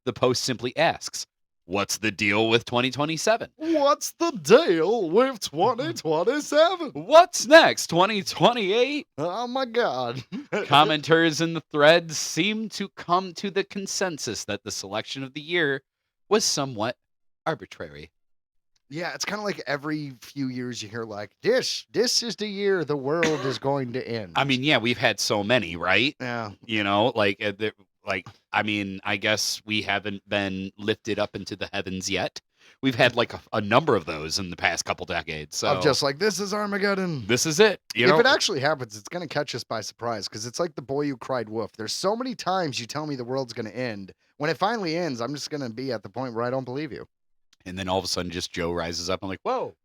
[SPEAKER 3] The post simply asks, what's the deal with 2027?
[SPEAKER 4] What's the deal with 2027?
[SPEAKER 3] What's next, 2028?
[SPEAKER 4] Oh my God.
[SPEAKER 3] Commenters in the thread seem to come to the consensus that the selection of the year was somewhat arbitrary.
[SPEAKER 4] Yeah, it's kind of like every few years you hear like, this is the year the world is going to end.
[SPEAKER 3] I mean, yeah, we've had so many, right?
[SPEAKER 4] Yeah.
[SPEAKER 3] You know, I mean, I guess we haven't been lifted up into the heavens yet. We've had like a number of those in the past couple decades. So
[SPEAKER 4] Of just like, this is Armageddon.
[SPEAKER 3] this is it. You
[SPEAKER 4] If
[SPEAKER 3] know,
[SPEAKER 4] it actually happens, it's going to catch us by surprise, because it's like the boy who cried wolf. There's so many times you tell me the world's going to end. When it finally ends, I'm just going to be at the point where I don't believe you.
[SPEAKER 3] and then all of a sudden, just Joe rises up and like, whoa,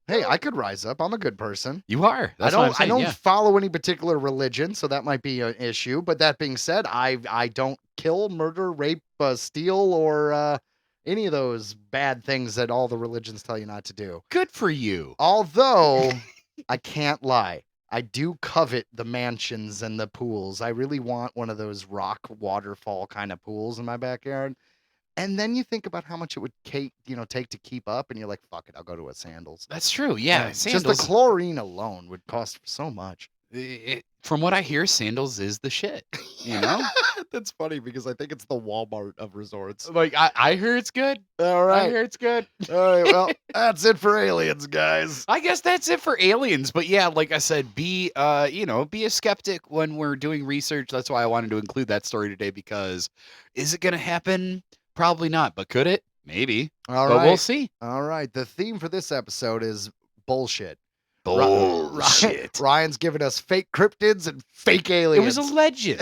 [SPEAKER 4] Hey, I could rise up. I'm a good person.
[SPEAKER 3] You are. That's what I'm
[SPEAKER 4] I
[SPEAKER 3] saying,
[SPEAKER 4] don't
[SPEAKER 3] yeah.
[SPEAKER 4] follow any particular religion, so that might be an issue. But that being said, I don't kill, murder, rape, steal, or any of those bad things that all the religions tell you not to do.
[SPEAKER 3] Good for you.
[SPEAKER 4] Although I can't lie, I do covet the mansions and the pools. I really want one of those rock waterfall kind of pools in my backyard. And then you think about how much it would take to keep up, and you're like, "Fuck it, I'll go to a Sandals."
[SPEAKER 3] That's true. Yeah,
[SPEAKER 4] Just the
[SPEAKER 3] sandals.
[SPEAKER 4] chlorine alone would cost so much.
[SPEAKER 3] From what I hear, sandals is the shit. You know?
[SPEAKER 4] That's funny because I think it's the Walmart of resorts.
[SPEAKER 3] Like, I hear it's good.
[SPEAKER 4] All
[SPEAKER 3] I
[SPEAKER 4] right.
[SPEAKER 3] hear it's good.
[SPEAKER 4] All right. Well, that's it for aliens, guys.
[SPEAKER 3] I guess that's it for aliens. But yeah, like I said, be a skeptic when we're doing research. That's why I wanted to include that story today, because is it gonna happen? Probably not. But could it? Maybe.
[SPEAKER 4] All
[SPEAKER 3] But
[SPEAKER 4] right.
[SPEAKER 3] we'll see.
[SPEAKER 4] All right. The theme for this episode is bullshit.
[SPEAKER 3] Bullshit.
[SPEAKER 4] Ryan's giving us fake cryptids and fake
[SPEAKER 3] It
[SPEAKER 4] aliens.
[SPEAKER 3] was a legend.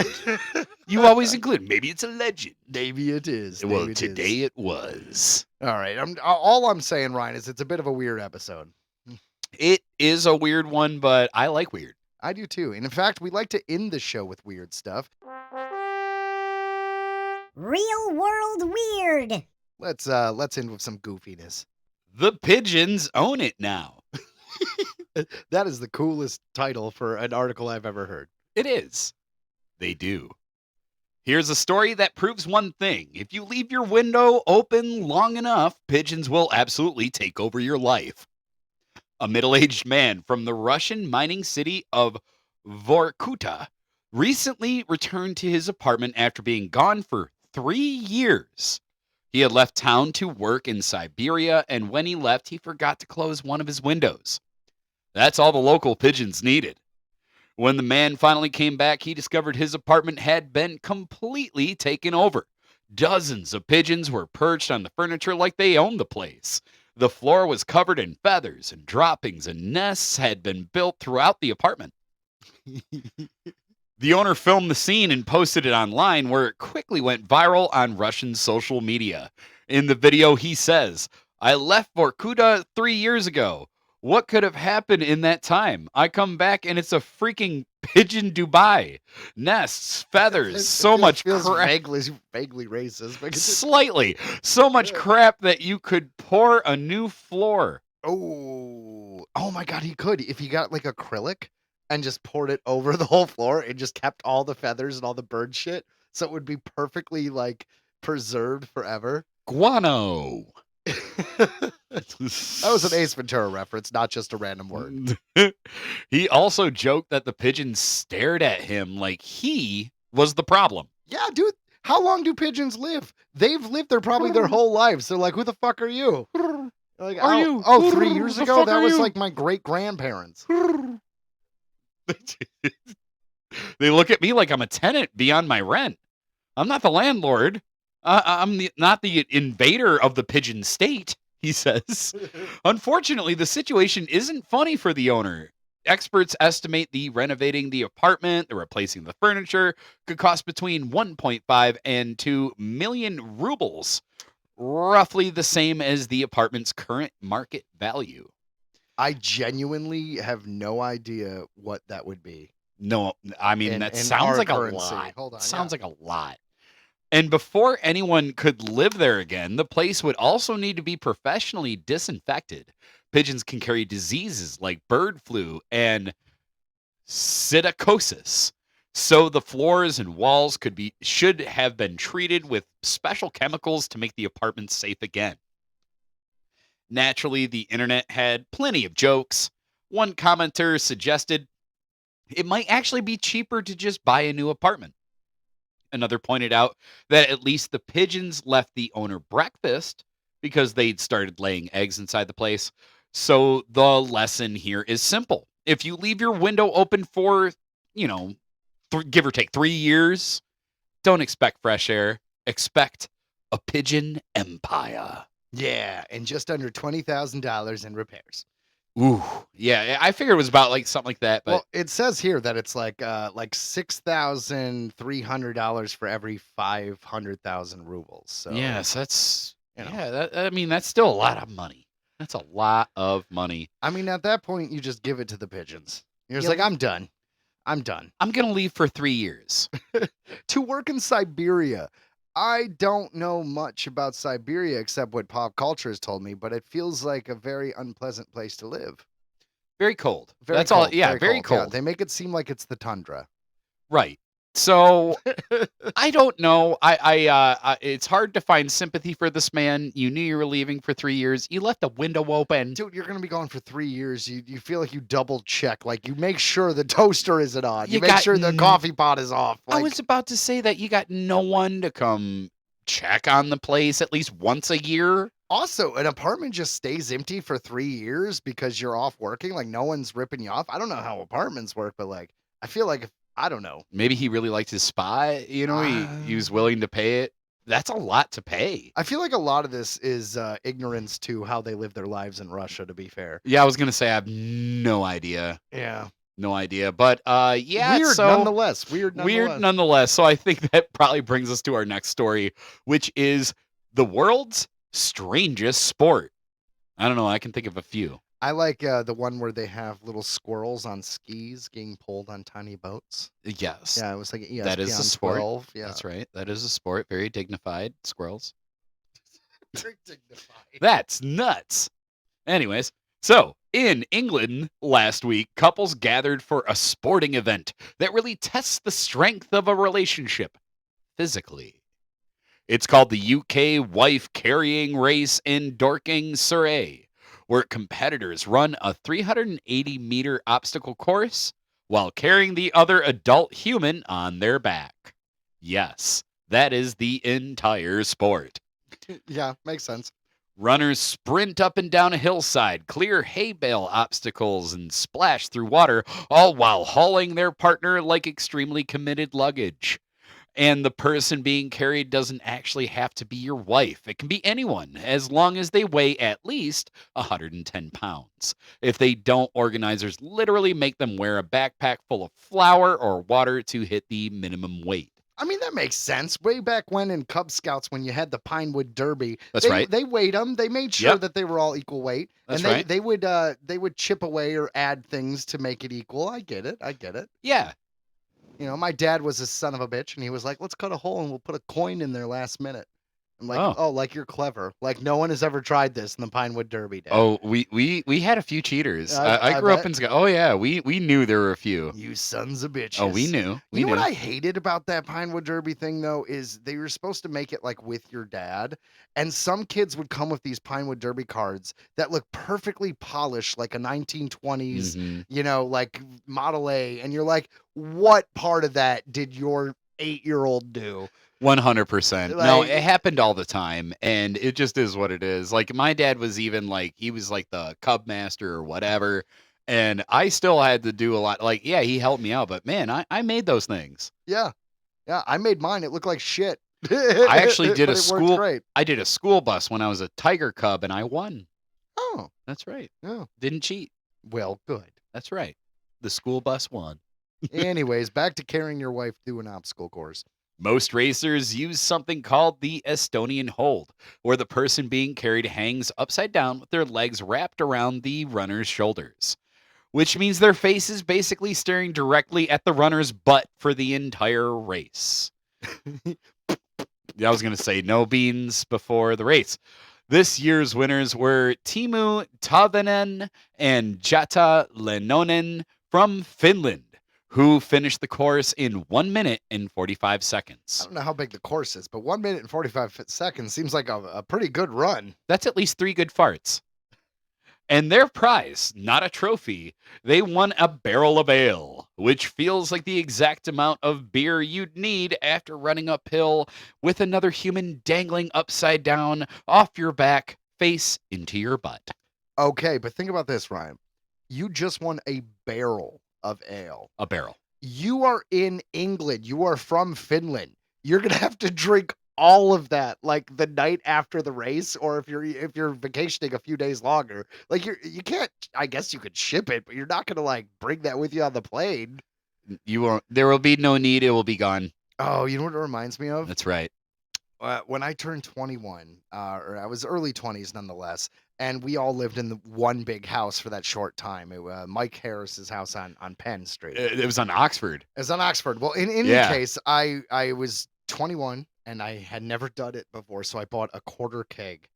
[SPEAKER 3] You always include. Maybe it's a legend.
[SPEAKER 4] Maybe it is.
[SPEAKER 3] Well,
[SPEAKER 4] Maybe it is.
[SPEAKER 3] today it was.
[SPEAKER 4] All right. All I'm saying, Ryan, is it's a bit of a weird episode.
[SPEAKER 3] It is a weird one, but I like weird.
[SPEAKER 4] I do too. And in fact, we like to end the show with weird stuff.
[SPEAKER 2] Real world weird.
[SPEAKER 4] Let's end with some goofiness.
[SPEAKER 3] The pigeons own it now.
[SPEAKER 4] That is the coolest title for an article I've ever heard.
[SPEAKER 3] It is. They do. Here's a story that proves one thing. If you leave your window open long enough, pigeons will absolutely take over your life. A middle-aged man from the Russian mining city of Vorkuta recently returned to his apartment after being gone for 3 years. He had left town to work in Siberia, and when he left, he forgot to close one of his windows. That's all the local pigeons needed. When the man finally came back, he discovered his apartment had been completely taken over. Dozens of pigeons were perched on the furniture like they owned the place. The floor was covered in feathers and droppings, and nests had been built throughout the apartment. The owner filmed the scene and posted it online, where it quickly went viral on Russian social media. In the video, he says, "I left Vorkuta 3 years ago. What could have happened in that time? I come back and it's a freaking pigeon Dubai. Nests, feathers, so much
[SPEAKER 4] feels
[SPEAKER 3] crap.
[SPEAKER 4] vaguely racist. But
[SPEAKER 3] Slightly. So much crap that you could pour a new floor."
[SPEAKER 4] oh my God, he could if he got like acrylic and just poured it over the whole floor and just kept all the feathers and all the bird shit, so it would be perfectly like preserved forever.
[SPEAKER 3] Guano.
[SPEAKER 4] That was an Ace Ventura reference, not just a random word.
[SPEAKER 3] He also joked that the pigeons stared at him like he was the problem.
[SPEAKER 4] Yeah, dude. How long do pigeons live? They've lived there probably their whole lives. They're like, who the fuck are you? Like,
[SPEAKER 3] Are you?
[SPEAKER 4] Oh, 3 years
[SPEAKER 3] The
[SPEAKER 4] ago?
[SPEAKER 3] fuck
[SPEAKER 4] That
[SPEAKER 3] are
[SPEAKER 4] was
[SPEAKER 3] you?
[SPEAKER 4] like my great grandparents.
[SPEAKER 3] They look at me like I'm a tenant beyond my rent. I'm not the landlord. I'm not the invader of the pigeon state, he says. Unfortunately, the situation isn't funny for the owner. Experts estimate the renovating the apartment, the replacing the furniture, could cost between 1.5 and 2 million rubles, roughly the same as the apartment's current market value.
[SPEAKER 4] I genuinely have no idea what that would be.
[SPEAKER 3] No, I mean,
[SPEAKER 4] In-
[SPEAKER 3] that
[SPEAKER 4] in
[SPEAKER 3] sounds
[SPEAKER 4] our
[SPEAKER 3] like
[SPEAKER 4] currency.
[SPEAKER 3] a lot.
[SPEAKER 4] Hold on,
[SPEAKER 3] Sounds
[SPEAKER 4] yeah.
[SPEAKER 3] like a lot. And before anyone could live there again, the place would also need to be professionally disinfected. Pigeons can carry diseases like bird flu and psittacosis. So the floors and walls should have been treated with special chemicals to make the apartment safe again. Naturally, the internet had plenty of jokes. One commenter suggested it might actually be cheaper to just buy a new apartment. Another pointed out that at least the pigeons left the owner breakfast because they'd started laying eggs inside the place. So the lesson here is simple. If you leave your window open for, give or take 3 years, don't expect fresh air. Expect a pigeon empire.
[SPEAKER 4] Yeah, and just under $20,000 in repairs.
[SPEAKER 3] Ooh, yeah. I figured it was about like something like that. But
[SPEAKER 4] Well, it says here that it's like $6,300 for every 500,000 rubles. So
[SPEAKER 3] yes, that's
[SPEAKER 4] you know.
[SPEAKER 3] yeah. That's still a lot of money. That's a lot of money.
[SPEAKER 4] I mean, at that point, you just give it to the pigeons. You're just
[SPEAKER 3] Yeah.
[SPEAKER 4] like, I'm done. I'm done.
[SPEAKER 3] I'm going to leave for 3 years.
[SPEAKER 4] To work in Siberia. I don't know much about Siberia except what pop culture has told me, but it feels like a very unpleasant place to live.
[SPEAKER 3] Very cold.
[SPEAKER 4] Very
[SPEAKER 3] That's
[SPEAKER 4] cold,
[SPEAKER 3] all. Yeah, very cold.
[SPEAKER 4] Yeah, they make it seem like it's the tundra.
[SPEAKER 3] Right. So I don't know. It's hard to find sympathy for this man. You knew you were leaving for 3 years. You left the window open.
[SPEAKER 4] Dude, you're going to be gone for 3 years. You feel like you double check. Like, you make sure the toaster isn't on. You make
[SPEAKER 3] got
[SPEAKER 4] sure the coffee pot is off.
[SPEAKER 3] I
[SPEAKER 4] Like,
[SPEAKER 3] was about to say that you got no one to come check on the place at least once a year.
[SPEAKER 4] also, an apartment just stays empty for 3 years because you're off working. Like, no one's ripping you off. I don't know how apartments work, but, like, I feel like, I don't know.
[SPEAKER 3] Maybe he really liked his spot. You know, he was willing to pay it. That's a lot to pay.
[SPEAKER 4] I feel like a lot of this is ignorance to how they live their lives in Russia, to be fair.
[SPEAKER 3] Yeah, I was going to say I have no idea.
[SPEAKER 4] Yeah.
[SPEAKER 3] No idea. But yeah,
[SPEAKER 4] Weird
[SPEAKER 3] so
[SPEAKER 4] nonetheless. Weird
[SPEAKER 3] nonetheless. So I think that probably brings us to our next story, which is the world's strangest sport. I don't know. I can think of a few.
[SPEAKER 4] I like the one where they have little squirrels on skis getting pulled on tiny boats.
[SPEAKER 3] Yes.
[SPEAKER 4] Yeah, it was like ESPN
[SPEAKER 3] That is a sport.
[SPEAKER 4] 12. Yeah.
[SPEAKER 3] That's right. That is a sport. Very dignified. Squirrels.
[SPEAKER 4] Very dignified.
[SPEAKER 3] That's nuts. Anyways, so in England last week, couples gathered for a sporting event that really tests the strength of a relationship physically. It's called the UK Wife Carrying Race in Dorking, Surrey, where competitors run a 380-meter obstacle course while carrying the other adult human on their back. Yes, that is the entire sport.
[SPEAKER 4] Yeah, makes sense.
[SPEAKER 3] Runners sprint up and down a hillside, clear hay bale obstacles, and splash through water, all while hauling their partner like extremely committed luggage. And the person being carried doesn't actually have to be your wife. It can be anyone, as long as they weigh at least 110 pounds. If they don't, organizers literally make them wear a backpack full of flour or water to hit the minimum weight.
[SPEAKER 4] I mean, that makes sense. Way back when in Cub Scouts, when you had the Pinewood Derby,
[SPEAKER 3] That's right.
[SPEAKER 4] They weighed them. They made sure
[SPEAKER 3] Yep.
[SPEAKER 4] that they were all equal weight,
[SPEAKER 3] That's
[SPEAKER 4] and
[SPEAKER 3] right.
[SPEAKER 4] they would chip away or add things to make it equal. I get it.
[SPEAKER 3] Yeah.
[SPEAKER 4] You know, my dad was a son of a bitch, and he was like, "Let's cut a hole and we'll put a coin in there last minute." I'm like,
[SPEAKER 3] Oh.
[SPEAKER 4] "Oh, like you're clever. Like no one has ever tried this in the Pinewood Derby, Dad."
[SPEAKER 3] Oh, we had a few cheaters.
[SPEAKER 4] I
[SPEAKER 3] I grew up
[SPEAKER 4] bet.
[SPEAKER 3] in Scott. Oh yeah, we knew there were a few.
[SPEAKER 4] You sons of bitches.
[SPEAKER 3] Oh, we knew. We
[SPEAKER 4] You know
[SPEAKER 3] knew.
[SPEAKER 4] what I hated about that Pinewood Derby thing, though, is they were supposed to make it like with your dad, and some kids would come with these Pinewood Derby cards that look perfectly polished, like a 1920s,
[SPEAKER 3] Mhm.
[SPEAKER 4] you know, like Model A, and you're like, what part of that did your 8-year-old do?
[SPEAKER 3] 100%. No,
[SPEAKER 4] Like-
[SPEAKER 3] it happened all the time, and it just is what it is. Like my dad was even like he was like the cub master or whatever, and I still had to do a lot. Like yeah, he helped me out, but man, I made those things.
[SPEAKER 4] Yeah, I made mine. It looked like shit.
[SPEAKER 3] I actually did
[SPEAKER 4] But
[SPEAKER 3] a
[SPEAKER 4] it worked
[SPEAKER 3] school.
[SPEAKER 4] Great.
[SPEAKER 3] I did a school bus when I was a tiger cub, and I won.
[SPEAKER 4] Oh,
[SPEAKER 3] That's right.
[SPEAKER 4] yeah.
[SPEAKER 3] Didn't cheat.
[SPEAKER 4] Well, good.
[SPEAKER 3] That's right. The school bus won.
[SPEAKER 4] Anyways, back to carrying your wife through an obstacle course.
[SPEAKER 3] Most racers use something called the Estonian hold, where the person being carried hangs upside down with their legs wrapped around the runner's shoulders, which means their face is basically staring directly at the runner's butt for the entire race. I was going to say no beans before the race. This year's winners were Timu Tavanen and Jata Lenonen from Finland, who finished the course in 1 minute and 45
[SPEAKER 4] I
[SPEAKER 3] seconds.
[SPEAKER 4] don't know how big the course is, but 1 minute and 45 seconds seems like a pretty good run.
[SPEAKER 3] That's at least 3 good farts. And their prize, not a trophy, they won a barrel of ale, which feels like the exact amount of beer you'd need after running uphill with another human dangling upside down off your back, face into your butt.
[SPEAKER 4] Okay, but think about this, Ryan. You just won a barrel of ale.
[SPEAKER 3] A barrel.
[SPEAKER 4] You are in England. You are from Finland. You're gonna have to drink all of that like the night after the race, or if you're vacationing a few days longer. Like you can't. I guess you could ship it, but you're not gonna like bring that with you on the plane.
[SPEAKER 3] You won't. There will be no need. It will be gone.
[SPEAKER 4] Oh, you know what it reminds me of?
[SPEAKER 3] That's right.
[SPEAKER 4] When I turned 21, or I was early 20s nonetheless, and we all lived in the one big house for that short time. Mike Harris's house on Penn Street.
[SPEAKER 3] It was on Oxford.
[SPEAKER 4] It was on Oxford. Well, in any
[SPEAKER 3] Yeah.
[SPEAKER 4] case, I was 21 and I had never done it before, so I bought a quarter keg.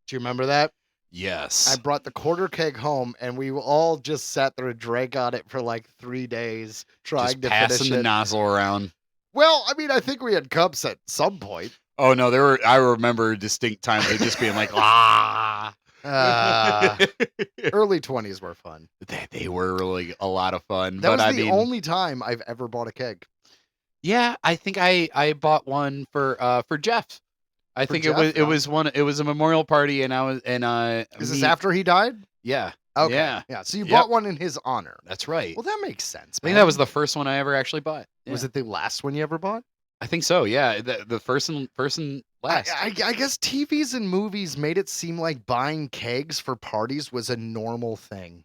[SPEAKER 4] Do you remember that?
[SPEAKER 3] Yes.
[SPEAKER 4] I brought the quarter keg home, and we all just sat there and drank on it for like 3 days, trying
[SPEAKER 3] Just
[SPEAKER 4] to
[SPEAKER 3] passing
[SPEAKER 4] finish
[SPEAKER 3] the
[SPEAKER 4] it.
[SPEAKER 3] nozzle around.
[SPEAKER 4] Well, I mean, I think we had cups at some point.
[SPEAKER 3] Oh no, I remember distinct times of just being like, ah.
[SPEAKER 4] Early 20s were fun.
[SPEAKER 3] They were really a lot of fun.
[SPEAKER 4] That
[SPEAKER 3] but
[SPEAKER 4] was the only time I've ever bought a keg.
[SPEAKER 3] Yeah, I think I bought one for Jeff. I
[SPEAKER 4] For
[SPEAKER 3] think
[SPEAKER 4] Jeff,
[SPEAKER 3] it was a memorial party, and
[SPEAKER 4] Is this after he died?
[SPEAKER 3] Yeah.
[SPEAKER 4] Okay.
[SPEAKER 3] Yeah.
[SPEAKER 4] So you
[SPEAKER 3] Yep.
[SPEAKER 4] bought one in his honor.
[SPEAKER 3] That's right.
[SPEAKER 4] Well, that makes sense.
[SPEAKER 3] I think that was the first one I ever actually bought.
[SPEAKER 4] Was
[SPEAKER 3] Yeah.
[SPEAKER 4] it the last one you ever bought?
[SPEAKER 3] I think so. Yeah, the first and last.
[SPEAKER 4] I guess TVs and movies made it seem like buying kegs for parties was a normal thing.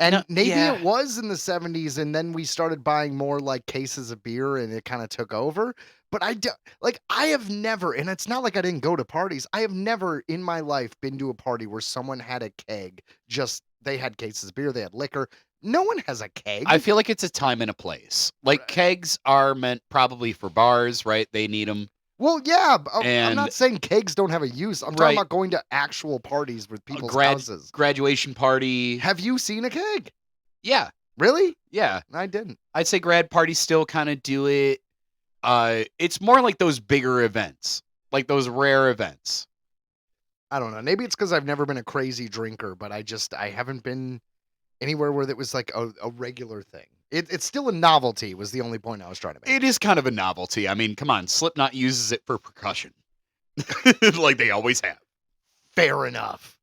[SPEAKER 4] And
[SPEAKER 3] No,
[SPEAKER 4] maybe
[SPEAKER 3] yeah.
[SPEAKER 4] it was in the 70s, and then we started buying more like cases of beer, and it kind of took over. But I have never, and it's not like I didn't go to parties. I have never in my life been to a party where someone had a keg. Just they had cases of beer, they had liquor. No one has a keg.
[SPEAKER 3] I feel like it's a time and a place. Like kegs are meant probably for bars, right? They need them.
[SPEAKER 4] Well, yeah, I'm
[SPEAKER 3] And-
[SPEAKER 4] not saying kegs don't have a use. I'm
[SPEAKER 3] Right.
[SPEAKER 4] talking about going to actual parties with people's houses.
[SPEAKER 3] Graduation party.
[SPEAKER 4] Have you seen a keg?
[SPEAKER 3] Yeah,
[SPEAKER 4] Really?
[SPEAKER 3] yeah.
[SPEAKER 4] I didn't.
[SPEAKER 3] I'd say grad parties still kind of do it. It's more like those bigger events, like those rare events.
[SPEAKER 4] I don't know. Maybe it's because I've never been a crazy drinker, but I haven't been anywhere where that was like a regular thing. It's still a novelty was the only point I was trying to make.
[SPEAKER 3] It is kind of a novelty. I mean, come on, Slipknot uses it for percussion, like they always have.
[SPEAKER 4] Fair enough.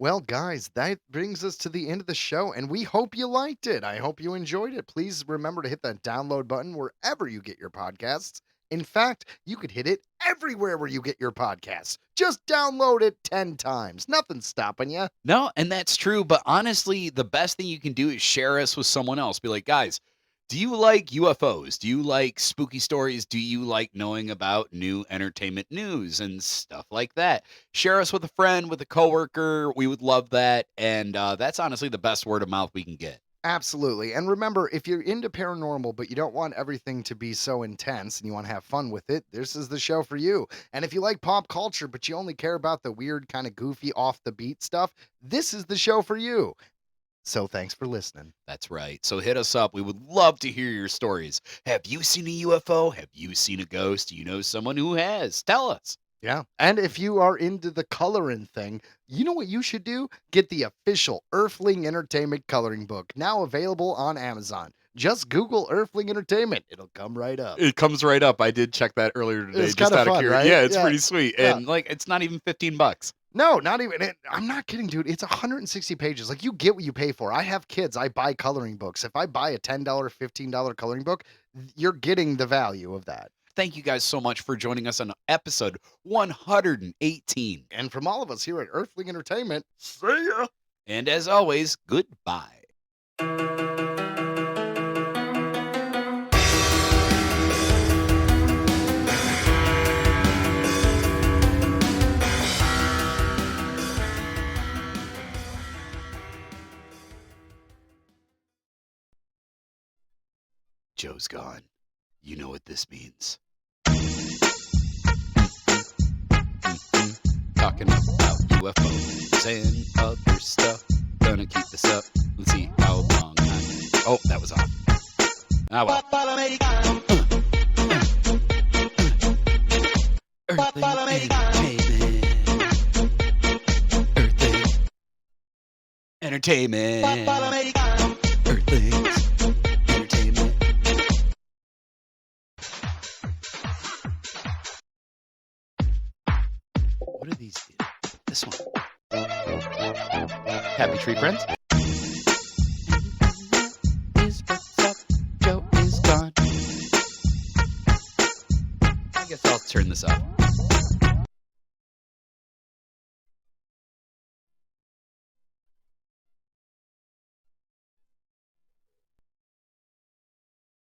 [SPEAKER 4] Well, guys, that brings us to the end of the show, and we hope you liked it. I hope you enjoyed it. Please remember to hit that download button wherever you get your podcasts. In fact, you could hit it everywhere where you get your podcasts. Just download it 10 times. Nothing's stopping you.
[SPEAKER 3] No, and that's true. But honestly, the best thing you can do is share us with someone else. Be like, guys, do you like UFOs? Do you like spooky stories? Do you like knowing about new entertainment news and stuff like that? Share us with a friend, with a coworker. We would love that. And that's honestly the best word of mouth we can get.
[SPEAKER 4] Absolutely. And remember, if you're into paranormal, but you don't want everything to be so intense and you want to have fun with it, this is the show for you. And if you like pop culture, but you only care about the weird, kind of goofy, off the beat stuff, this is the show for you. So thanks for listening.
[SPEAKER 3] That's right. So hit us up. We would love to hear your stories. Have you seen a UFO? Have you seen a ghost? Do you know someone who has? Tell us.
[SPEAKER 4] Yeah. And if you are into the coloring thing, you know what you should do? Get the official Earthling Entertainment coloring book, now available on Amazon. Just Google Earthling Entertainment. It'll come right up.
[SPEAKER 3] It comes right up. I did check that earlier today.
[SPEAKER 4] It's
[SPEAKER 3] just
[SPEAKER 4] kinda
[SPEAKER 3] out of
[SPEAKER 4] fun,
[SPEAKER 3] curiosity.
[SPEAKER 4] right?
[SPEAKER 3] Yeah, it's
[SPEAKER 4] Yeah.
[SPEAKER 3] pretty sweet.
[SPEAKER 4] Yeah.
[SPEAKER 3] And like, it's not even $15.
[SPEAKER 4] No, not even. I'm not kidding, dude. It's 160 pages. Like, you get what you pay for. I have kids. I buy coloring books. If I buy a $10, $15 coloring book, you're getting the value of that.
[SPEAKER 3] Thank you guys so much for joining us on episode 118.
[SPEAKER 4] And from all of us here at Earthling Entertainment, see ya.
[SPEAKER 3] And as always, goodbye. Joe's gone. You know what this means. Talking about UFOs and other stuff. Gonna keep this up. Let's see how long Oh, that was off. Ah, well. Earthling Entertainment. Earthlings Entertainment. What do these do? This one. Happy Tree Friends. Is what's up? Joe is gone. I guess I'll turn this off.